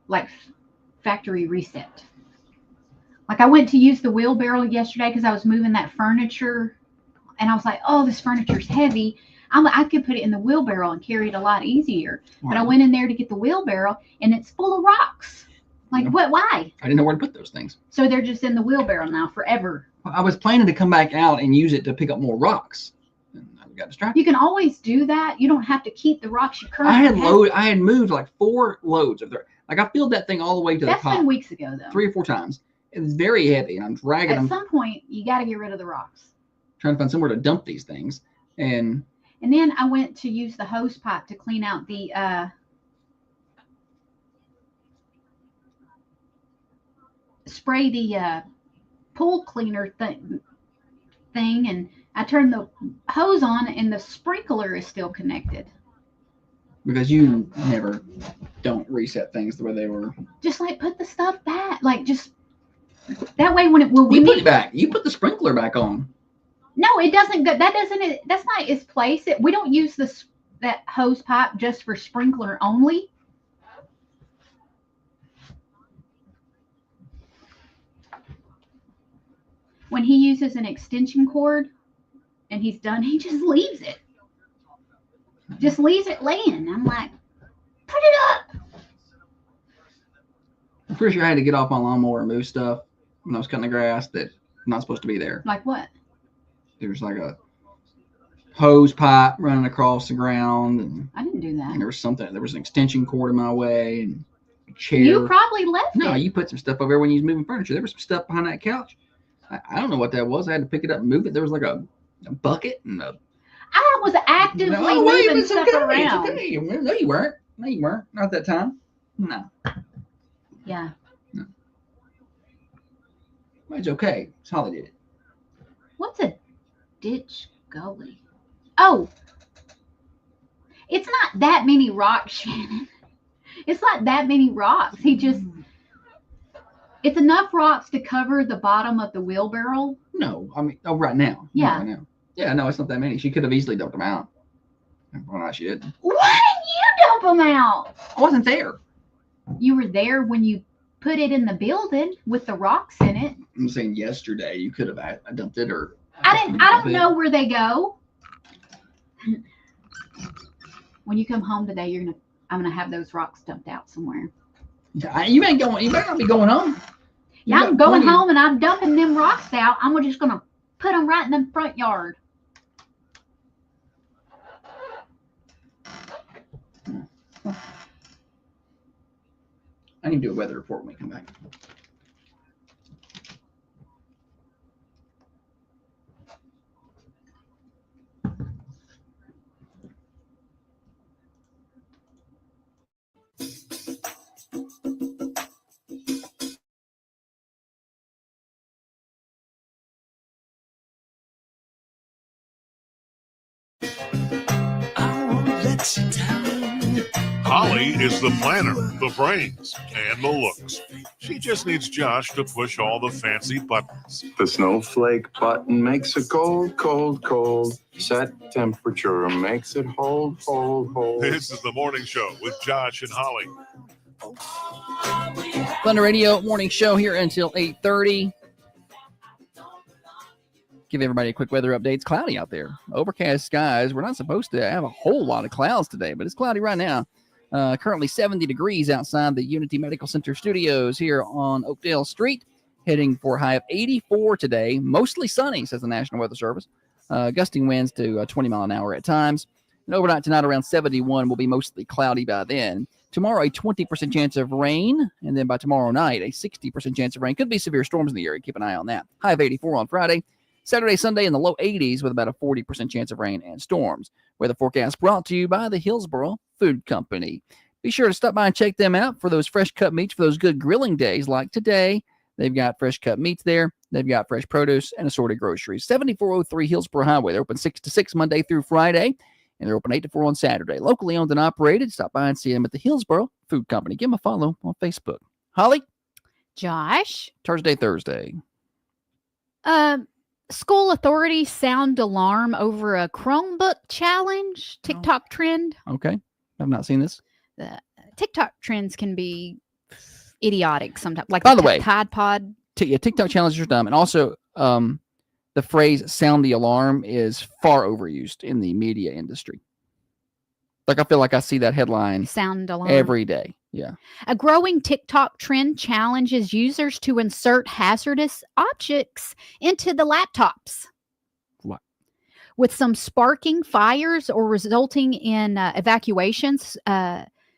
like, factory reset. Like, I went to use the wheelbarrow yesterday because I was moving that furniture, and I was like, oh, this furniture's heavy. I could put it in the wheelbarrow and carry it a lot easier. But I went in there to get the wheelbarrow, and it's full of rocks. Like, what? Why? I didn't know where to put those things. So they're just in the wheelbarrow now forever. I was planning to come back out and use it to pick up more rocks. And I got distracted. You can always do that. You don't have to keep the rocks you currently have. I had moved like 4 loads of dirt. Like, I filled that thing all the way to the top. That's been weeks ago, though. 3 or 4 times. It was very heavy, and I'm dragging them. At some point, you got to get rid of the rocks. Trying to find somewhere to dump these things. And then I went to use the hose pipe to clean out the spray the pool cleaner thing, and I turned the hose on, and the sprinkler is still connected. Because you never don't reset things the way they were. Just like put the stuff back, like just that way when we put it back. You put the sprinkler back on. No, it doesn't go. That's not its place. We don't use that hose pipe just for sprinkler only. when he uses an extension cord and he's done, he just leaves it. Just leaves it laying. I'm like, put it up. I'm pretty sure I had to get off my lawnmower and move stuff when I was cutting the grass that not supposed to be there. Like what? There's like a hose pipe running across the ground, and I didn't do that. there was an extension cord in my way, and a chair. You probably left No, it. you put some stuff over there when you was moving furniture. There was some stuff behind that couch. I don't know what that was. I had to pick it up and move it. There was like a bucket and a. I was actively No, wait, moving it's stuff okay. around. It's okay. No, you weren't. No, you weren't. Not at that time. No. Yeah. It's okay. It's Holly did it. What's a ditch gully? Oh, it's not that many rocks, Shannon. It's not that many rocks. It's enough rocks to cover the bottom of the wheelbarrow. No, I mean, right now. Yeah. Right now. Yeah, no, it's not that many. She could have easily dumped them out. Well, no, she didn't. Why didn't you dump them out? I wasn't there. You were there when you put it in the building with the rocks in it. I'm saying yesterday you could have dumped it, or I don't know where they go. When you come home today, I'm gonna have those rocks dumped out somewhere. You ain't going. You better not be going home. Yeah, I'm going home and I'm dumping them rocks out. I'm just gonna put them right in the front yard. I need to do a weather report when we come back. Holly is the planner, the brains, and the looks. She just needs Josh to push all the fancy buttons. The snowflake button makes it cold, cold, cold. Set temperature makes it hold, hold, hold. This is the morning show with Josh and Holly. Thunder Radio morning show here until 8:30. Give everybody a quick weather update. It's cloudy out there. Overcast skies. We're not supposed to have a whole lot of clouds today, but it's cloudy right now. Currently 70 degrees outside the Unity Medical Center studios here on Oakdale Street. Heading for a high of 84 today. Mostly sunny, says the National Weather Service. Gusting winds to 20 mile an hour at times. And overnight tonight around 71 will be mostly cloudy by then. Tomorrow a 20% chance of rain. And then by tomorrow night a 60% chance of rain. Could be severe storms in the area. Keep an eye on that. High of 84 on Friday. Saturday, Sunday in the low 80s with about a 40% chance of rain and storms. Weather forecast brought to you by the Hillsboro Food Company. Be sure to stop by and check them out for those fresh cut meats for those good grilling days like today. They've got fresh cut meats there. They've got fresh produce and assorted groceries. 7403 Hillsboro Highway. They're open 6 to 6 Monday through Friday, and they're open 8 to 4 on Saturday. Locally owned and operated. Stop by and see them at the Hillsboro Food Company. Give them a follow on Facebook. Holly? Josh? Thursday. School authorities sound alarm over a Chromebook challenge TikTok trend. Okay. I've not seen this. The TikTok trends can be idiotic sometimes. Like By the way, Tide Pod. TikTok challenges are dumb. And also, the phrase sound the alarm is far overused in the media industry. Like, I feel like I see that headline Sound alarm. every day. Yeah. A growing TikTok trend challenges users to insert hazardous objects into the laptops. What? With some sparking fires or resulting in evacuations.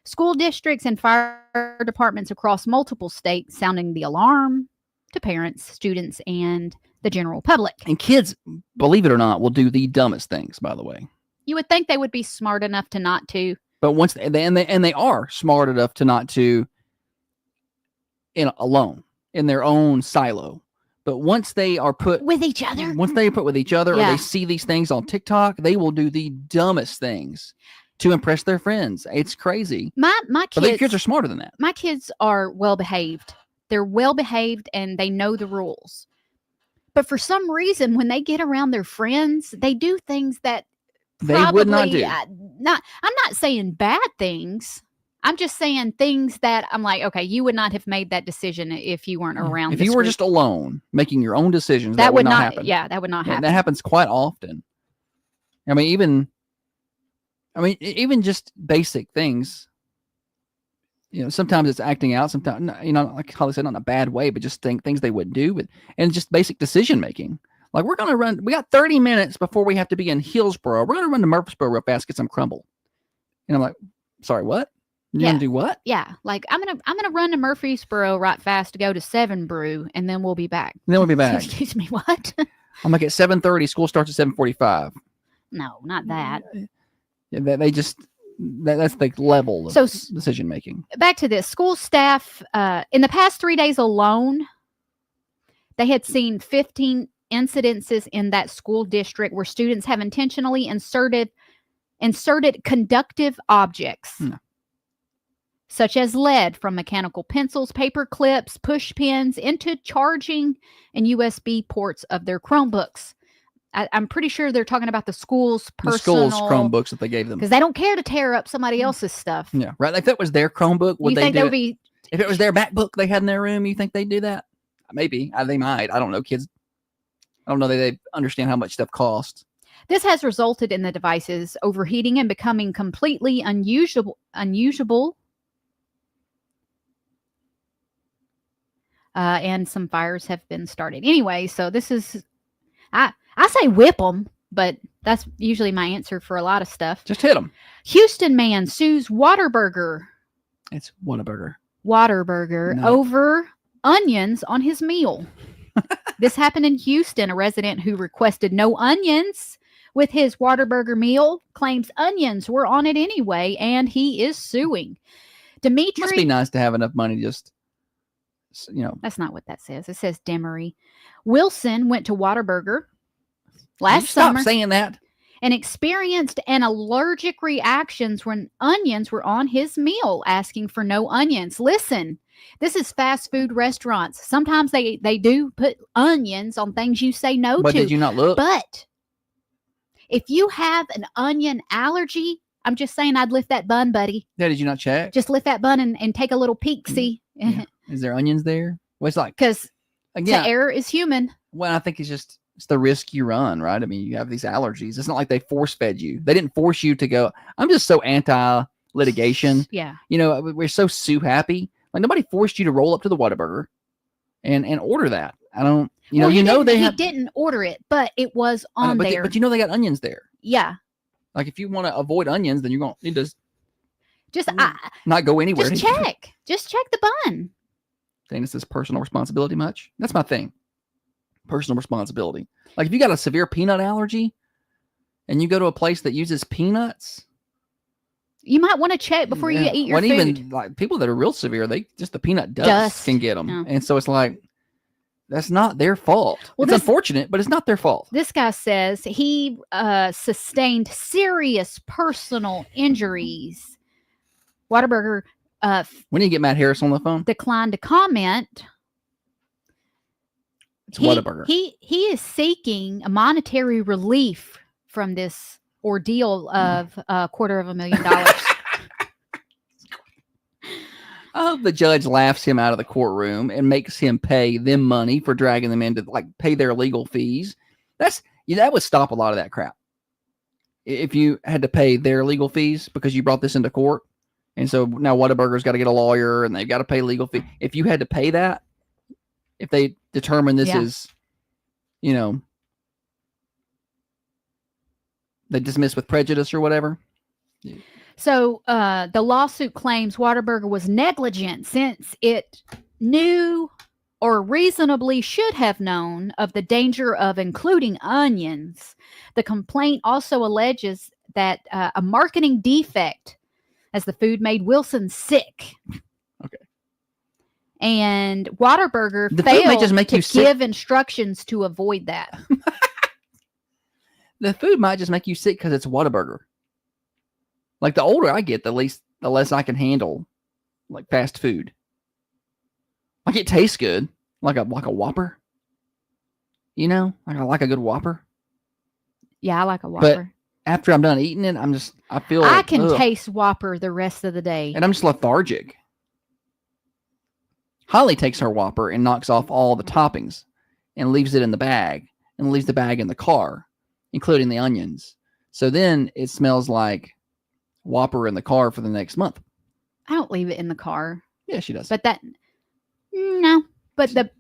School districts and fire departments across multiple states sounding the alarm to parents, students, and the general public. And kids, believe it or not, will do the dumbest things, by the way. You would think they would be smart enough to not to. But once they are smart enough to not to alone in their own silo. But once they are put with each other, or they see these things on TikTok, they will do the dumbest things to impress their friends. It's crazy. My kids, but the kids are smarter than that. My kids are well behaved. They're well behaved and they know the rules. But for some reason, when they get around their friends, they do things that they would not do. I'm not saying bad things. I'm just saying things that I'm like, okay, you would not have made that decision if you weren't around. If this you were group. just alone making your own decisions, that would not happen. Yeah, that would not Yeah, happen. that happens quite often. I mean, even just basic things. Sometimes it's acting out. Sometimes, like Holly said, not in a bad way, but just things they wouldn't do, and just basic decision making. Like we're gonna run. We got 30 minutes before we have to be in Hillsboro. We're gonna run to Murfreesboro real fast, get some crumble. And I'm like, sorry, what? You're gonna do what? Yeah, like I'm gonna run to Murfreesboro right fast to go to 7 Brew, and then we'll be back. And then we'll be back. Excuse me, what? I'm like at 7:30. School starts at 7:45. No, not that. Yeah, they just that's the level of decision making. Back to this. School staff, in the past 3 days alone, they had seen 15 incidences in that school district where students have intentionally inserted conductive objects, such as lead from mechanical pencils, paper clips, push pins into charging and USB ports of their Chromebooks. I'm pretty sure they're talking about the school's personal... The school's Chromebooks that they gave them. Because they don't care to tear up somebody else's stuff. Yeah, right. Like if that was their Chromebook, would they do it? If it was their MacBook they had in their room, you think they'd do that? Maybe. They might. I don't know. Kids, I don't know that they understand how much stuff costs. This has resulted in the devices overheating and becoming completely unusable. And some fires have been started. Anyway, so this is... I say whip them, but that's usually my answer for a lot of stuff. Just hit them. Houston man sues Whataburger. It's Whataburger. Whataburger over onions on his meal. This happened in Houston. A resident who requested no onions with his Whataburger meal claims onions were on it anyway, and he is suing. Dimitri... Must be nice to have enough money just, That's not what that says. It says Demery. Wilson went to Whataburger last summer. Stop saying that. And experienced an allergic reactions when onions were on his meal, asking for no onions. Listen, this is fast food restaurants. Sometimes they do put onions on things you say no to. But did you not look? But if you have an onion allergy, I'm just saying I'd lift that bun, buddy. Yeah, did you not check? Just lift that bun and take a little peek-see. Yeah. Is there onions there? Well, it's like... Because the error is human. Well, I think it's the risk you run, right? I mean, you have these allergies. It's not like they force fed you. They didn't force you to go. I'm just so anti-litigation. Yeah. We're so sue happy. Like nobody forced you to roll up to the Whataburger and order that. I don't, He didn't order it, but it was on there. But they got onions there. Yeah. Like if you want to avoid onions, then you're going to need to not go anywhere. Just check the bun. Think this is personal responsibility much? That's my thing. Personal responsibility. Like if you got a severe peanut allergy and you go to a place that uses peanuts, you might want to check before you eat your food. Even like people that are real severe, the peanut dust can get them. Yeah. And so it's like, that's not their fault. Well, it's unfortunate, but it's not their fault. This guy says he sustained serious personal injuries. Whataburger when you get Matt Harris on the phone, declined to comment. It's Whataburger. He is seeking a monetary relief from this ordeal of $250,000. I hope the judge laughs him out of the courtroom and makes him pay them money for dragging them in to pay their legal fees. That would stop a lot of that crap. If you had to pay their legal fees because you brought this into court. And so now Whataburger's got to get a lawyer and they've got to pay legal fee. If you had to pay that, if they determine this is, they dismiss with prejudice or whatever. Yeah. So the lawsuit claims Whataburger was negligent since it knew or reasonably should have known of the danger of including onions. The complaint also alleges that a marketing defect as the food made Wilson sick. Okay. And Whataburger failed to give instructions to avoid that. The food might just make you sick because it's Whataburger. Like the older I get, the less I can handle like fast food. Like it tastes good, like a Whopper. I like a good Whopper. Yeah, I like a Whopper. But after I'm done eating it, I feel I can ugh, taste Whopper the rest of the day. and I'm just lethargic. Holly takes her Whopper and knocks off all the toppings and leaves it in the bag and leaves the bag in the car, including the onions. So then it smells like Whopper in the car for the next month. I don't leave it in the car. Yeah, she does. But no, but the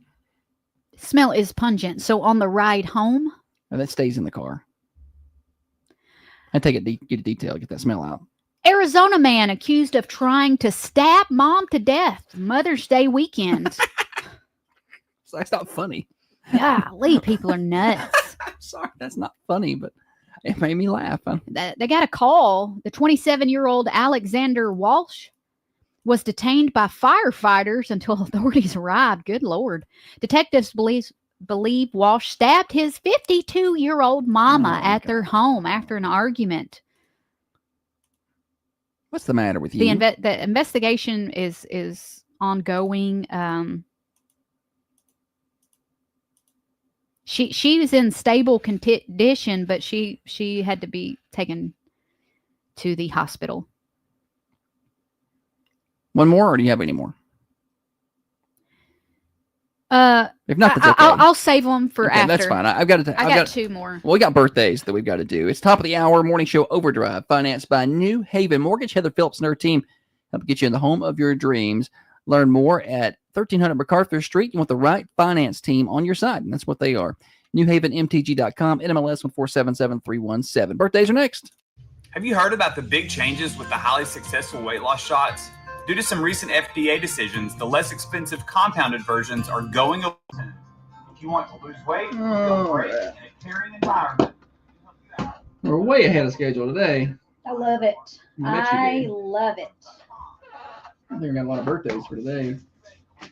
smell is pungent. So on the ride home, And that stays in the car. I take it, get a detail, get that smell out. Arizona man accused of trying to stab mom to death Mother's Day weekend. That's not funny. Golly, people are nuts. I'm sorry, that's not funny, but it made me laugh. They got a call. The 27-year-old Alexander Walsh was detained by firefighters until authorities arrived. Good Lord. Detectives believe Walsh stabbed his 52-year-old mama at their home after an argument. What's the matter with you? The investigation is ongoing. She was in stable condition, but she had to be taken to the hospital. One more, or do you have any more? If not, that's okay. I'll save them for Okay, after. that's fine. I've got two more. Well, we got birthdays that we've got to do. It's top of the hour morning show Overdrive, financed by New Haven Mortgage. Heather Phillips and her team help get you in the home of your dreams. Learn more at 1300 MacArthur Street. You want the right finance team on your side, and that's what they are. NewHavenMTG.com, NMLS 1477317. Birthdays are next. Have you heard about the big changes with the highly successful weight loss shots? Due to some recent FDA decisions, the less expensive compounded versions are going away. If you want to lose weight, feel great in a caring environment. We're way ahead of schedule today. I love it. I love it. I think we got a lot of birthdays for today. I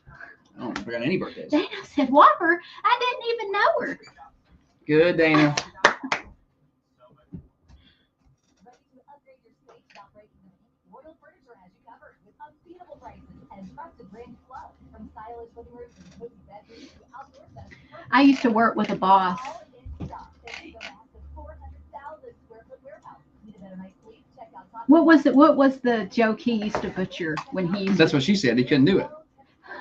don't know if we got any birthdays. Dana said Whopper. I didn't even know her. Good, Dana. I used to work with a boss. What was the joke he used to butcher when he used That's what she said. He couldn't do it.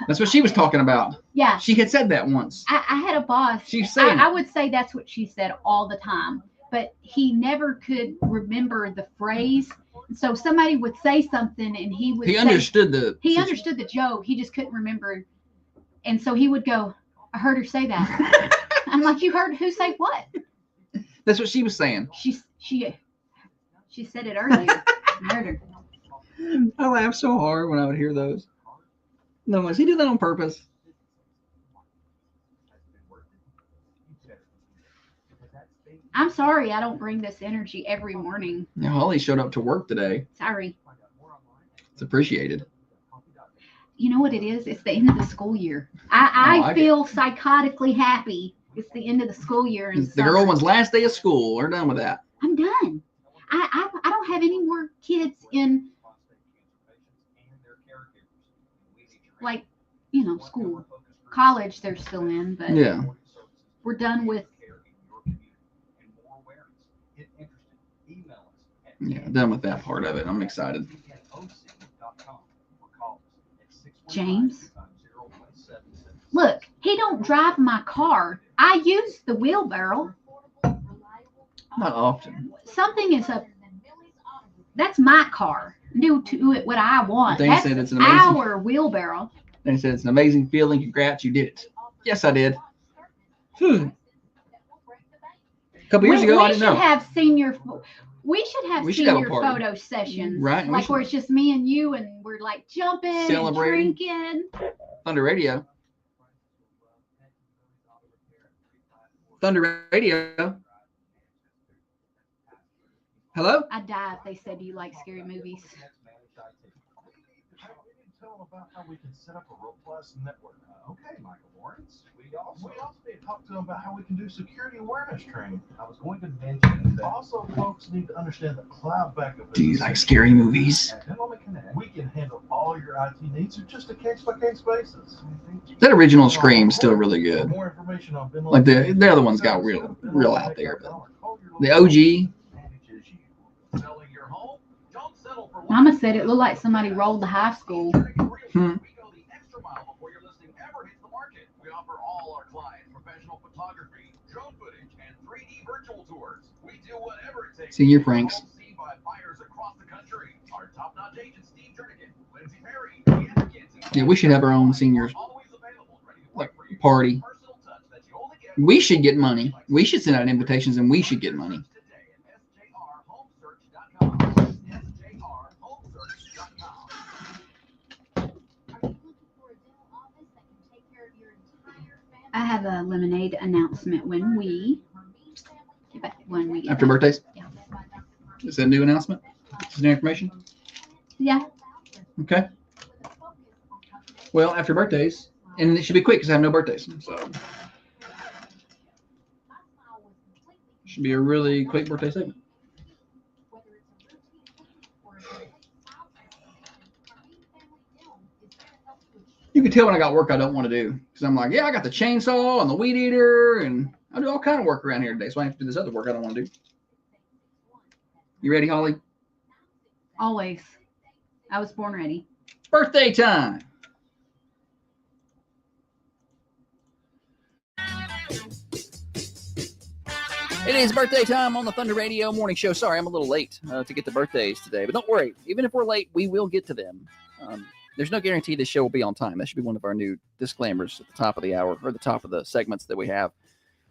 That's what she was talking about. Yeah. She had said that once. I had a boss. She's saying I would say that's what she said all the time, but he never could remember the phrase. So somebody would say something and he would understood he understood the joke. He just couldn't remember. And so he would go, I heard her say that. I'm like, you heard who say what? That's what she was saying. She said it earlier. I heard her. I laughed so hard when I would hear those. No, was he do that on purpose? I'm sorry I don't bring this energy every morning. Yeah, Holly showed up to work today. Sorry. It's appreciated. You know what it is? It's the end of the school year. I feel psychotically happy. It's the end of the school year. And It's the girl one's last day of school. We're done with that. I'm done. I don't have any more kids in school. College they're still in, but yeah. We're done with Done with that part of it. I'm excited. James. Look, he don't drive my car. I use the wheelbarrow. Not often. Something is that's my car. Do to it what I want. Dana That's said it's an amazing- our wheelbarrow. They said it's an amazing feeling. Congrats, you did it. Yes, I did. A couple years ago, I didn't know. We should have We should have a senior party. photo sessions, Right, we like should. where it's just me and you, and we're like jumping, Celebrating. and drinking. Thunder Radio. Thunder Radio. Hello? I'd die if they said you like scary movies. About how we can set up a robust network. Okay, Michael Lawrence. We also need to talk to them about how we can do security awareness training. I was going to mention that also folks need to understand that cloud backup. Do you like scary movies? At Pendelman Connect, we can handle all your IT needs at just a case-by-case basis. That original Scream's still really good. More information on Pendelman Like the other ones got real out there, but the OG. Mama said it looked like somebody rolled the high school. Hmm. We offer all our clients professional photography, drone footage, and 3D virtual tours. We do whatever it takes. Senior pranks. Seen by buyers across the country. Our top-notch agents, Steve Jernigan, Lindsay Perry, Ian McKenzie. Yeah, we should have our own seniors like party. We should get money. We should send out invitations, and we should get money. I have a lemonade announcement when we get After done. birthdays? Yeah. Is that a new announcement? Is this new information? Yeah. Okay. Well, after birthdays, and it should be quick because I have no birthdays. So should be a really quick birthday segment. You can tell when I got work I don't want to do because I'm like, yeah, I got the chainsaw and the weed eater, and I do all kind of work around here today, so I have to do this other work I don't want to do. You ready, Holly? Always. I was born ready. Birthday time. It is birthday time on the Thunder Radio Morning Show. Sorry, I'm a little late to get the birthdays today, but don't worry. Even if we're late, we will get to them. There's no guarantee this show will be on time. That should be one of our new disclaimers at the top of the hour or the top of the segments that we have.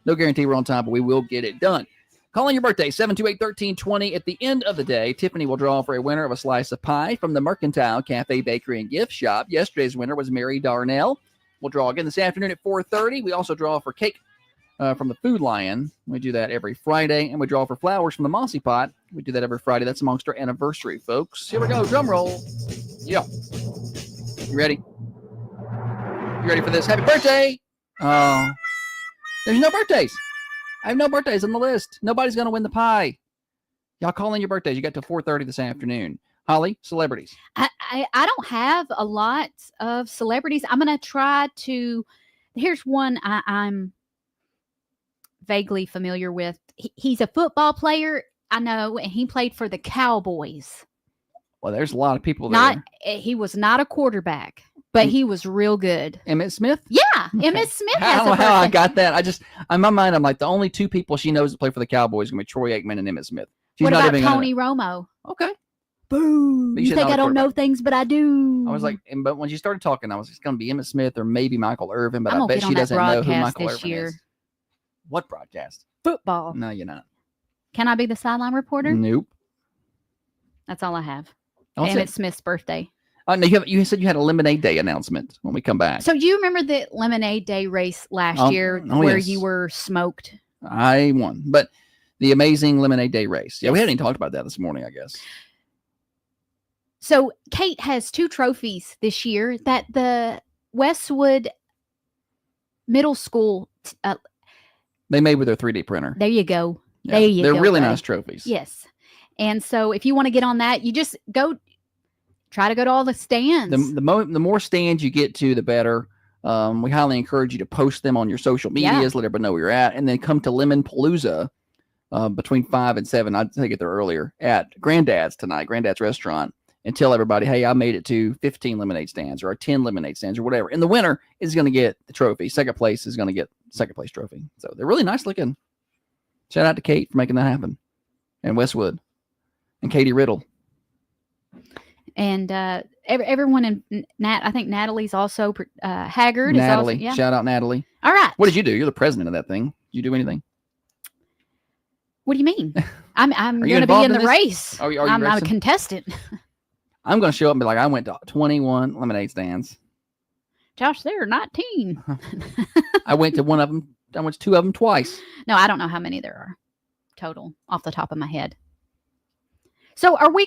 No guarantee we're on time, but we will get it done. Calling your birthday, 728-1320. At the end of the day, Tiffany will draw for a winner of a slice of pie from the Mercantile Cafe, Bakery, and Gift Shop. Yesterday's winner was Mary Darnell. We'll draw again this afternoon at 4:30. We also draw for cake from the Food Lion. We do that every Friday. And we draw for flowers from the Mossy Pot. We do that every Friday. That's amongst our anniversary, folks. Here we go. Drum roll. Yeah. You ready? You ready for this? Happy birthday! Oh, there's no birthdays. I have no birthdays on the list. Nobody's going to win the pie. Y'all call in your birthdays. You got to 4:30 this afternoon. Holly, celebrities. I don't have a lot of celebrities. I'm going to try to. Here's one I'm vaguely familiar with. He's a football player. I know, and he played for the Cowboys. Well, there's a lot of people there. He was not a quarterback, but he was real good. Emmitt Smith? Yeah, Emmitt Smith I has don't know a how I birthday. got that. In my mind, I'm like, the only two people she knows that play for the Cowboys are going to be Troy Aikman and Emmitt Smith. She's What not about even gonna- Tony Romo? Okay. Boom. But You said think not a I don't know quarterback. things, but I do. I was like, but when she started talking, I was just going to be Emmitt Smith or maybe Michael Irvin, but I'm I gonna bet get she on that doesn't know who broadcast Michael this Irvin year. is. What broadcast? Football. No, you're not. Can I be the sideline reporter? Nope. That's all I have. That's Emmitt it. Smith's birthday. Oh, no, you said you had a Lemonade Day announcement when we come back. So do you remember the Lemonade Day race last year oh, where yes. you were smoked? I won, but the amazing Lemonade Day race. Yeah, we hadn't even talked about that this morning, I guess. So Kate has 2 trophies this year that the Westwood Middle School. They made with their 3D printer. There you go. Yeah, There you they're go. really buddy. nice trophies. Yes. And so if you want to get on that, you just try to go to all the stands. The more stands you get to, the better. We highly encourage you to post them on your social medias, let everybody know where you're at, and then come to Lemon Palooza between 5 and 7. I'd take it there earlier at Granddad's tonight, Granddad's Restaurant, and tell everybody, hey, I made it to 15 lemonade stands or 10 lemonade stands or whatever. And the winner is going to get the trophy. Second place is going to get second place trophy. So they're really nice looking. Shout out to Kate for making that happen, and Westwood, and Katie Riddle. And everyone in Nat, I think Natalie's also Haggard. Natalie, is also, yeah. shout out Natalie. All right. What did you do? You're the president of that thing. Did you do anything? What do you mean? I'm Are you going to be involved in the this? race. Are you I'm a racing? contestant. I'm going to show up and be like, I went to 21 lemonade stands. Josh, there are 19. I went to one of them. I went to 2 of them twice. No, I don't know how many there are total off the top of my head. So are we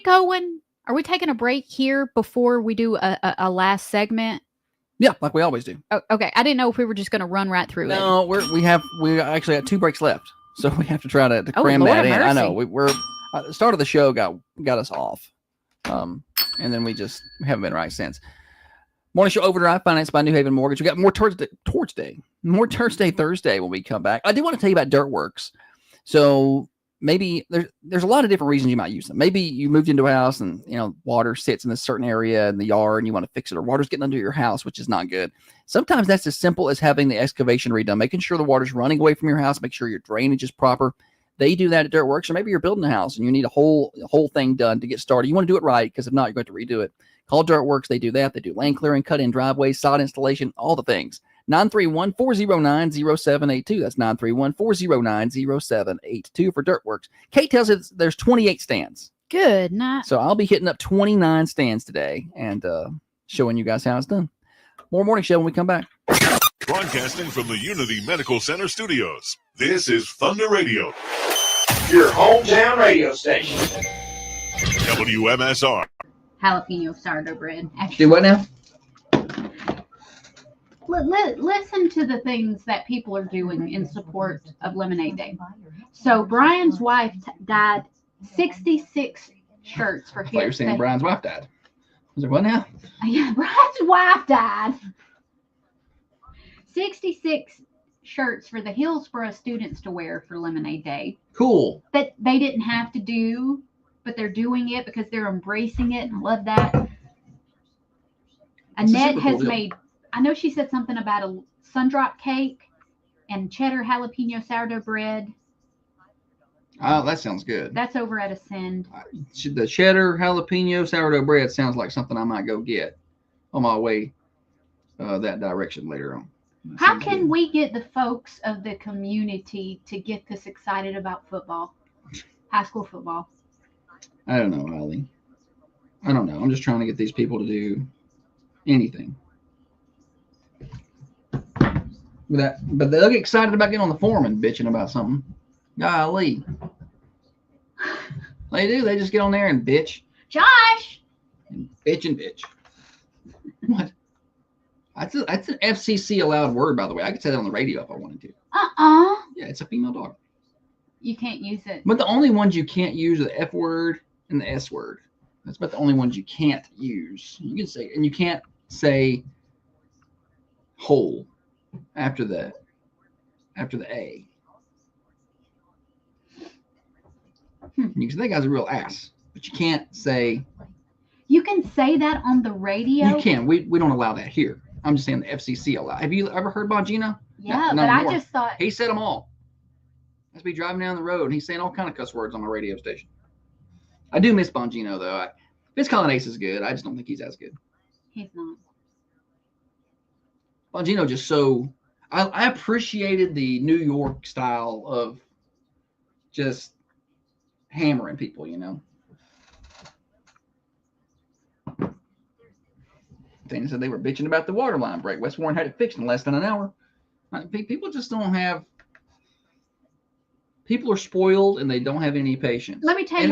taking a break here before we do a last segment? Yeah, like we always do. Oh, okay. I didn't know if we were just going to run right through it. No, we actually got 2 breaks left, so we have to try to cram Lord that in. have I know mercy. we're the start of the show got us off, and then we haven't been right since. Morning Show Overdrive, financed by New Haven Mortgage. We got more Thursday when we come back. I do want to tell you about Dirtworks. So maybe there's a lot of different reasons you might use them. Maybe you moved into a house and water sits in a certain area in the yard and you want to fix it, or water's getting under your house, which is not good. Sometimes that's as simple as having the excavation redone, making sure the water's running away from your house, make sure your drainage is proper. They do that at Dirtworks, or maybe you're building a house and you need a whole thing done to get started. You want to do it right, because if not, you're going to redo it. Call Dirtworks. They do that. They do lane clearing, cut-in driveways, sod installation, all the things. 931-409-0782. That's 931-409-0782 for Dirtworks. Kate tells us there's 28 stands. Good night. So I'll be hitting up 29 stands today and showing you guys how it's done. More morning show when we come back. Broadcasting from the Unity Medical Center studios, this is Thunder Radio, your hometown radio station. WMSR. Jalapeno sourdough bread. Do what now? Listen to the things that people are doing in support of Lemonade Day. So Brian's wife died. 66 shirts for I thought you were his. saying Brian's wife died. Was it what now? Yeah, Brian's wife died. 66 shirts for the Hillsborough students to wear for Lemonade Day. Cool. That they didn't have to do, but they're doing it because they're embracing it, and I love that. It's a Annette super cool has deal. made, I know she said something about a sundrop cake and cheddar jalapeno sourdough bread. Oh, that sounds good. That's over at Ascend. The cheddar jalapeno sourdough bread sounds like something I might go get on my way that direction later on. How can we get the folks of the community to get this excited about football, high school football? I don't know, Holly. I don't know. I'm just trying to get these people to do anything. But they'll get excited about getting on the forum and bitching about something. Golly. They do. They just get on there and bitch. Josh! And bitch and bitch. What? That's an FCC allowed word, by the way. I could say that on the radio if I wanted to. Yeah, it's a female dog. You can't use it. But the only ones you can't use are the F word and the S word. That's about the only ones you can't use. You can say, and you can't say whole after the A. You can say that guy's a real ass, but you can't say. You can say that on the radio. You can. We don't allow that here. I'm just saying the FCC allow. Have you ever heard Bongino? Yeah, Not but anymore. I just thought He said them all. Let's be driving down the road and he's saying all kind of cuss words on my radio station. I do miss Bongino though. Vince Colonnese is good. I just don't think he's as good. he's not. Bongino just so. I appreciated the New York style of just hammering people, you know. Dana said they were bitching about the water line break. West Warren had it fixed in less than an hour. People just don't have. People are spoiled and they don't have any patience. Let me tell you.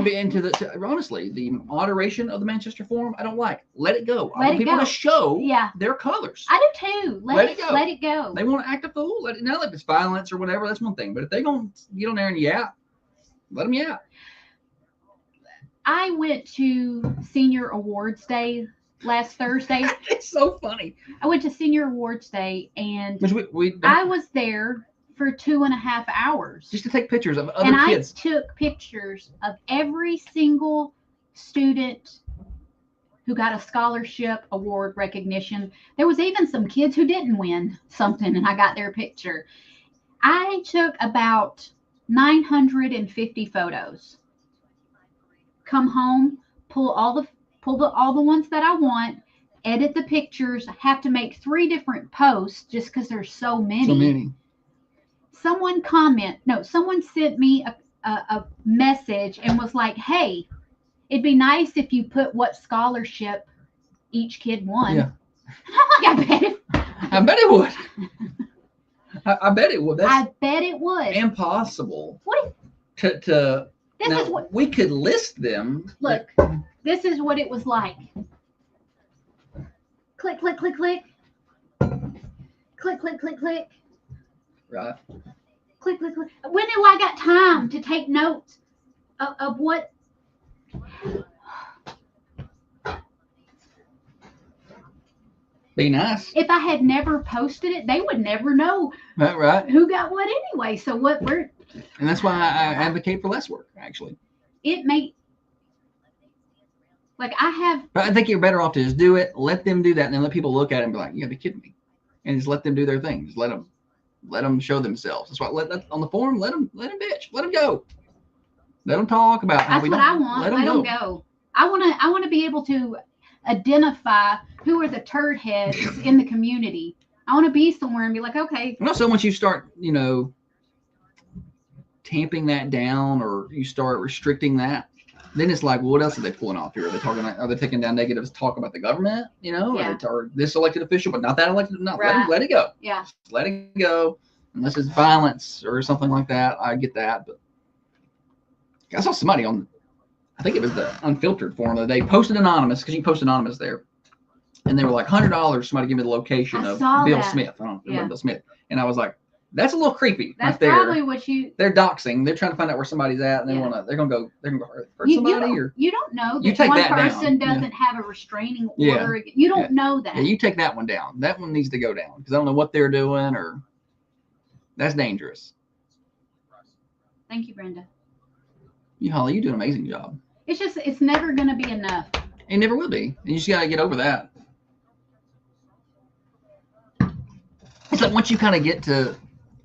Honestly, the moderation of the Manchester Forum, I don't like. Let it go. I Let want it people go. to show Yeah. their colors. I do too. Let it go. Let it go. They want to act a fool. Now, if it's violence or whatever, that's one thing. But if they gonna get on there and yap, let them yap. I went to Senior Awards Day last Thursday. It's so funny. I went to Senior Awards Day and Which we I was there for 2.5 hours. just to take pictures of other And kids. I took pictures of every single student who got a scholarship award recognition. There was even some kids who didn't win something, and I got their picture. I took about 950 photos. Come home, pull all the ones that I want, edit the pictures. I have to make 3 different posts just because there's so many. So many. Someone sent me a message and was like, hey, it'd be nice if you put what scholarship each kid won. Yeah. I'm like, I bet it would. I bet it would. I bet it would. Impossible. What? To This now, is what. we could list them. Look, this is what it was like. Click, click, click, click. Click, click, click, click. Right. Click, click, click. When do I got time to take notes of what? Be nice. If I had never posted it, they would never know Right. who got what anyway. So what And that's why I advocate for less work, actually. It may, like I have, But I think you're better off to just do it, let them do that, and then let people look at it and be like, you gotta be kidding me. And just let them do their thing. Just let them show themselves. That's why on the forum, let them bitch. Let them go. Let them talk about how that's what I want. Let them go. I want to be able to identify who are the turd heads in the community. I want to be somewhere and be like, okay. And also once you start, tamping that down, or you start restricting that, then it's like, well, what else are they pulling off here? Are they taking down negative talk about the government, Yeah. or this elected official, but not that elected? No, Right. let it go. Yeah. Just let it go. Unless it's violence or something like that, I get that. But I saw somebody I think it was the Unfiltered forum the other day, posted anonymous, because you post anonymous there. And they were like, $100, somebody give me the location I of saw Bill that. Smith. I don't remember Yeah. Bill Smith. And I was like, that's a little creepy. That's right there. probably what you. They're doxing. They're trying to find out where somebody's at, and they're gonna go hurt somebody. You don't know You that take one that down. person Yeah. doesn't have a restraining Yeah. order. You don't know that. Yeah, you take that one down. That one needs to go down, because I don't know what they're doing, or that's dangerous. Thank you, Brenda. Holly, you do an amazing job. It's never going to be enough. It never will be. And you just gotta get over that. It's like once you kind of get to,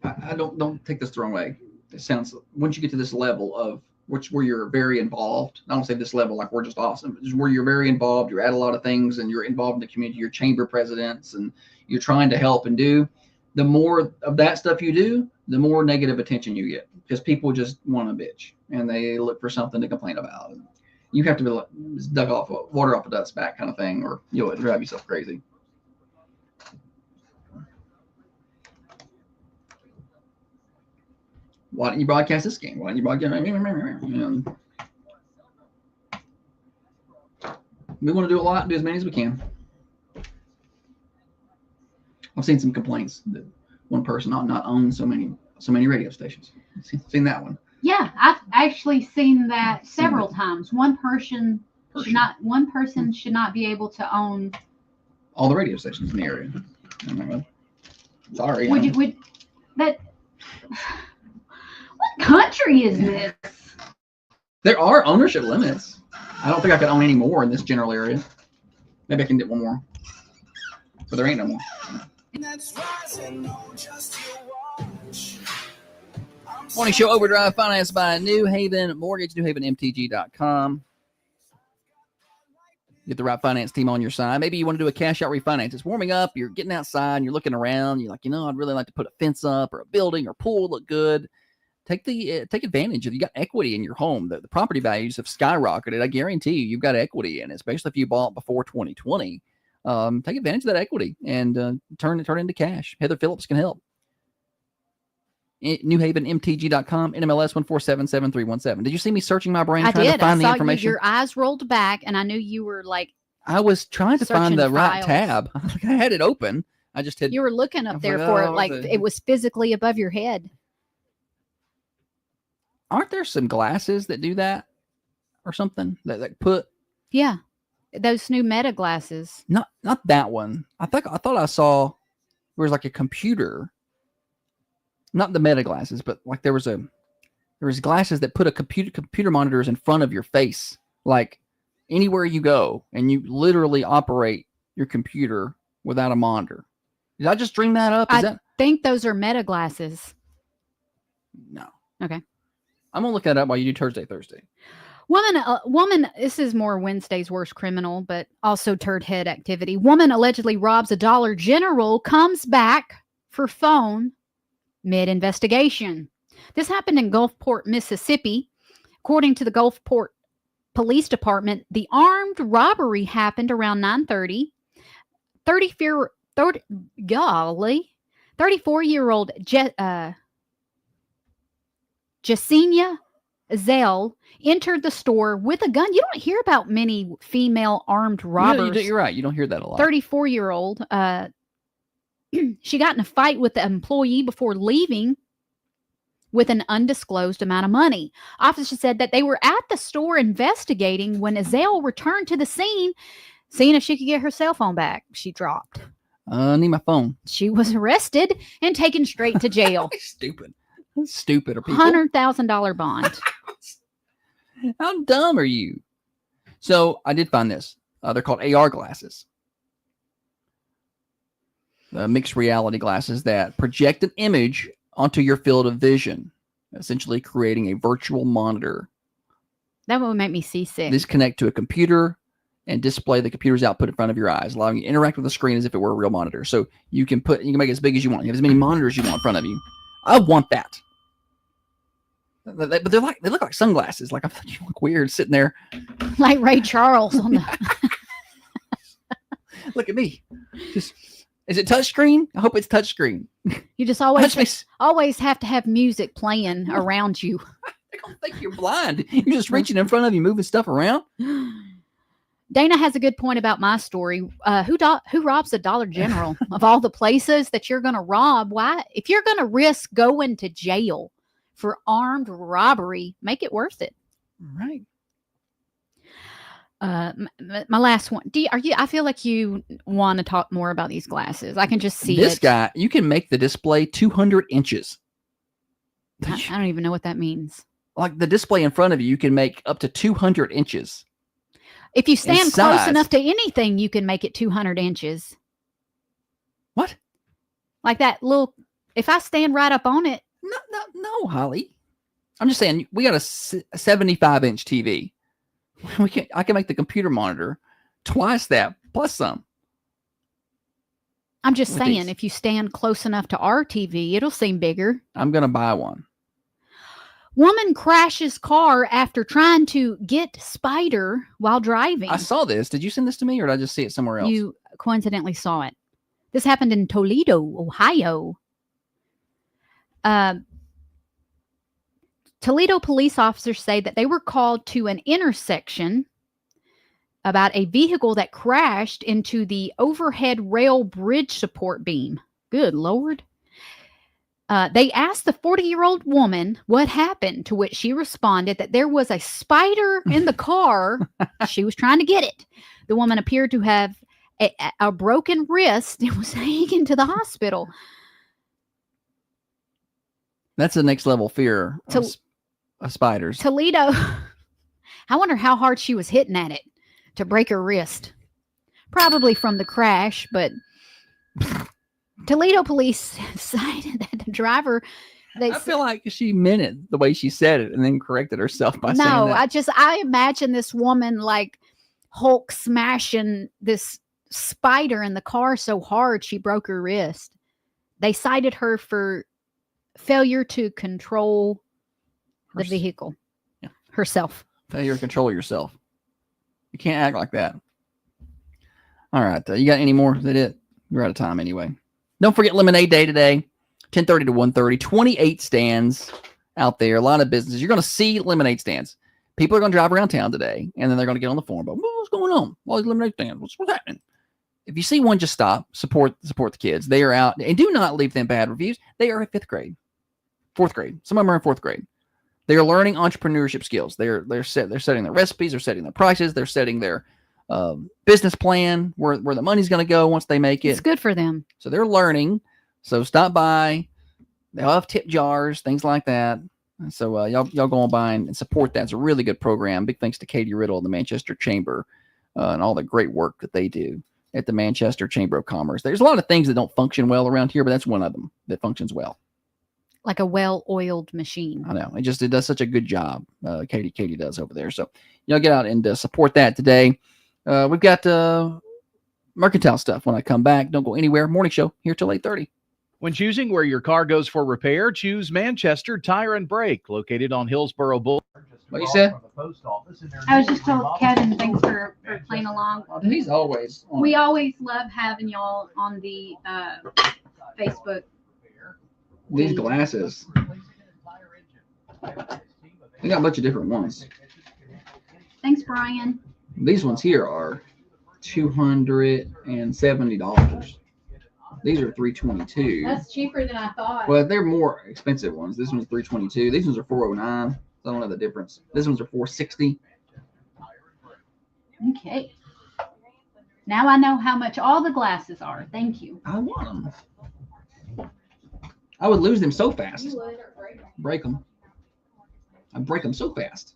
I don't take this the wrong way. It sounds, once you get to this level of where you're very involved. I don't say this level like we're just awesome, but just where you're very involved. You're at a lot of things, and you're involved in the community. You're chamber presidents, and you're trying to help and do. The more of that stuff you do, the more negative attention you get, because people just want to bitch and they look for something to complain about. And you have to be like, dug off water off a duck's back kind of thing, or you'll drive yourself crazy. Why don't you broadcast this game? Why don't you broadcast? We want to do a lot, do as many as we can. I've seen some complaints that one person not own so many radio stations. Seen that one. Yeah, I've actually seen that several times. One person should not be able to own all the radio stations in the area. Sorry. What country is this? There are ownership limits. I don't think I could own any more in this general area. Maybe I can get one more, but there ain't no more. Morning Show Overdrive, financed by New Haven Mortgage, newhavenmtg.com. Get the right finance team on your side. Maybe you want to do a cash out refinance. It's warming up. You're getting outside and you're looking around. You're like, I'd really like to put a fence up or a building or pool look good. Take advantage of. You got equity in your home. The property values have skyrocketed. I guarantee you've got equity in it, especially if you bought before 2020. Take advantage of that equity and turn it into cash. Heather Phillips can help. NewHavenMTG.com, NMLS 1477317. Did you see me searching my brain trying to find the information? Your eyes rolled back, and I knew you were like. I was trying to find the right files. tab. I had it open. I just had. You were looking up there for it, like it was physically above your head. Aren't there some glasses that do that, or something that put? Yeah, those new Meta glasses. Not that one. I thought I saw there was like a computer. Not the Meta glasses, but like there was glasses that put a computer monitors in front of your face, like anywhere you go, and you literally operate your computer without a monitor. Did I just dream that up? I think those are Meta glasses. No. Okay. I'm gonna look that up while you do Thursday. Woman, this is more Wednesday's worst criminal, but also turd head activity. Woman allegedly robs a Dollar General, comes back for phone mid-investigation. This happened in Gulfport, Mississippi. According to the Gulfport Police Department, the armed robbery happened around 9:30. 34-year-old Jasenia Zell entered the store with a gun. You don't hear about many female armed robbers. You're right. You don't hear that a lot. 34-year-old. She got in a fight with the employee before leaving with an undisclosed amount of money. Officers said that they were at the store investigating when Azale returned to the scene, seeing if she could get her cell phone back. She dropped. I need my phone. She was arrested and taken straight to jail. Stupid. Stupid are people. $100,000 bond. How dumb are you? So I did find this. They're called AR glasses. Mixed reality glasses that project an image onto your field of vision, essentially creating a virtual monitor. That would make me seasick. These connect to a computer and display the computer's output in front of your eyes, allowing you to interact with the screen as if it were a real monitor. So you can make it as big as you want. You have as many monitors you want in front of you. I want that. But they look like sunglasses. Like I thought you look weird sitting there. Like Ray Charles on the Look at me. Is it touchscreen? I hope it's touchscreen. You just always have to have music playing around you. They don't think you're blind. You're just reaching in front of you, moving stuff around. Dana has a good point about my story. Who robs a Dollar General? Of all the places that you're going to rob, why? If you're going to risk going to jail for armed robbery, make it worth it. Right. My last one. I feel like you want to talk more about these glasses. I can just see this guy. You can make the display 200 inches. I don't even know what that means. Like the display in front of you can make up to 200 inches. If you stand close enough to anything, you can make it 200 inches. What? Like that little, if I stand right up on it. No, Holly. I'm just saying, we got a 75-inch TV. I can make the computer monitor twice that, plus some. I'm just saying, if you stand close enough to our TV, it'll seem bigger. I'm going to buy one. Woman crashes car after trying to get spider while driving. I saw this. Did you send this to me or did I just see it somewhere else? You coincidentally saw it. This happened in Toledo, Ohio. Toledo police officers say that they were called to an intersection about a vehicle that crashed into the overhead rail bridge support beam. Good Lord. They asked the 40-year-old woman what happened, to which she responded that there was a spider in the car. She was trying to get it. The woman appeared to have a broken wrist and was taken to the hospital. That's the next level fear of spiders. Toledo. I wonder how hard she was hitting at it to break her wrist. Probably from the crash, but Toledo police cited that the driver. I feel like she meant it the way she said it and then corrected herself by saying that. No, I imagine this woman like Hulk smashing this spider in the car so hard she broke her wrist. They cited her for failure to control the vehicle herself. Failure to control yourself. You can't act like that. All right. You got any more? Is that it? We're out of time anyway. Don't forget Lemonade Day today, 10:30 to 1:30. 28 stands out there. A lot of businesses. You're going to see lemonade stands. People are going to drive around town today, and then they're going to get on the phone. But what's going on? All these lemonade stands. What's happening? If you see one, just stop. Support the kids. They are out, and do not leave them bad reviews. They are in 5th grade, 4th grade. Some of them are in 4th grade. They are learning entrepreneurship skills. They're setting their recipes. They're setting their prices. They're setting their business plan, where the money's going to go once they make it. It's good for them. So they're learning. So stop by. They'll have tip jars, things like that. And so y'all go on by and support that. It's a really good program. Big thanks to Katie Riddle and the Manchester Chamber and all the great work that they do at the Manchester Chamber of Commerce. There's a lot of things that don't function well around here, but that's one of them that functions well. Like a well-oiled machine. I know. It does such a good job. Katie does over there. So y'all get out and support that today. We've got mercantile stuff when I come back. Don't go anywhere. Morning show here till 8:30. When choosing where your car goes for repair, choose Manchester Tire and Brake, located on Hillsborough Boulevard. What you said? I was just told Kevin, thanks for playing along. He's always on. We always love having y'all on the Facebook. These glasses. They got a bunch of different ones. Thanks, Brian. These ones here are $270. These are $322. That's cheaper than I thought. Well, they're more expensive ones. This one's $322. These ones are $409. I don't know the difference. These ones are $460. Okay. Now I know how much all the glasses are. Thank you. I want them. I would lose them so fast. Break them. I break them so fast.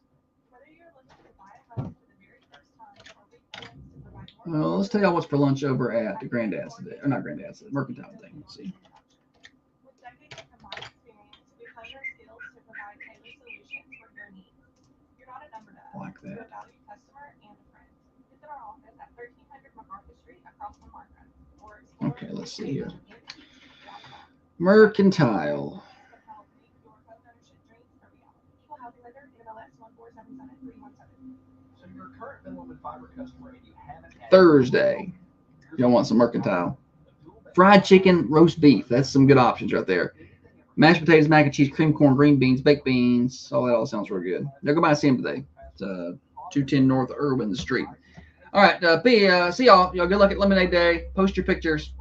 Well, let's tell y'all what's for lunch over at the Granddad's today. Or not Granddad's, the Mercantile thing. Let's see. Like that. Okay, let's see here. Mercantile. Thursday. Y'all want some Mercantile. Fried chicken, roast beef. That's some good options right there. Mashed potatoes, mac and cheese, cream corn, green beans, baked beans. All that all sounds real good. They'll go by and see them today. It's 210 North Irwin Street. All right, see y'all. Y'all good luck at Lemonade Day. Post your pictures.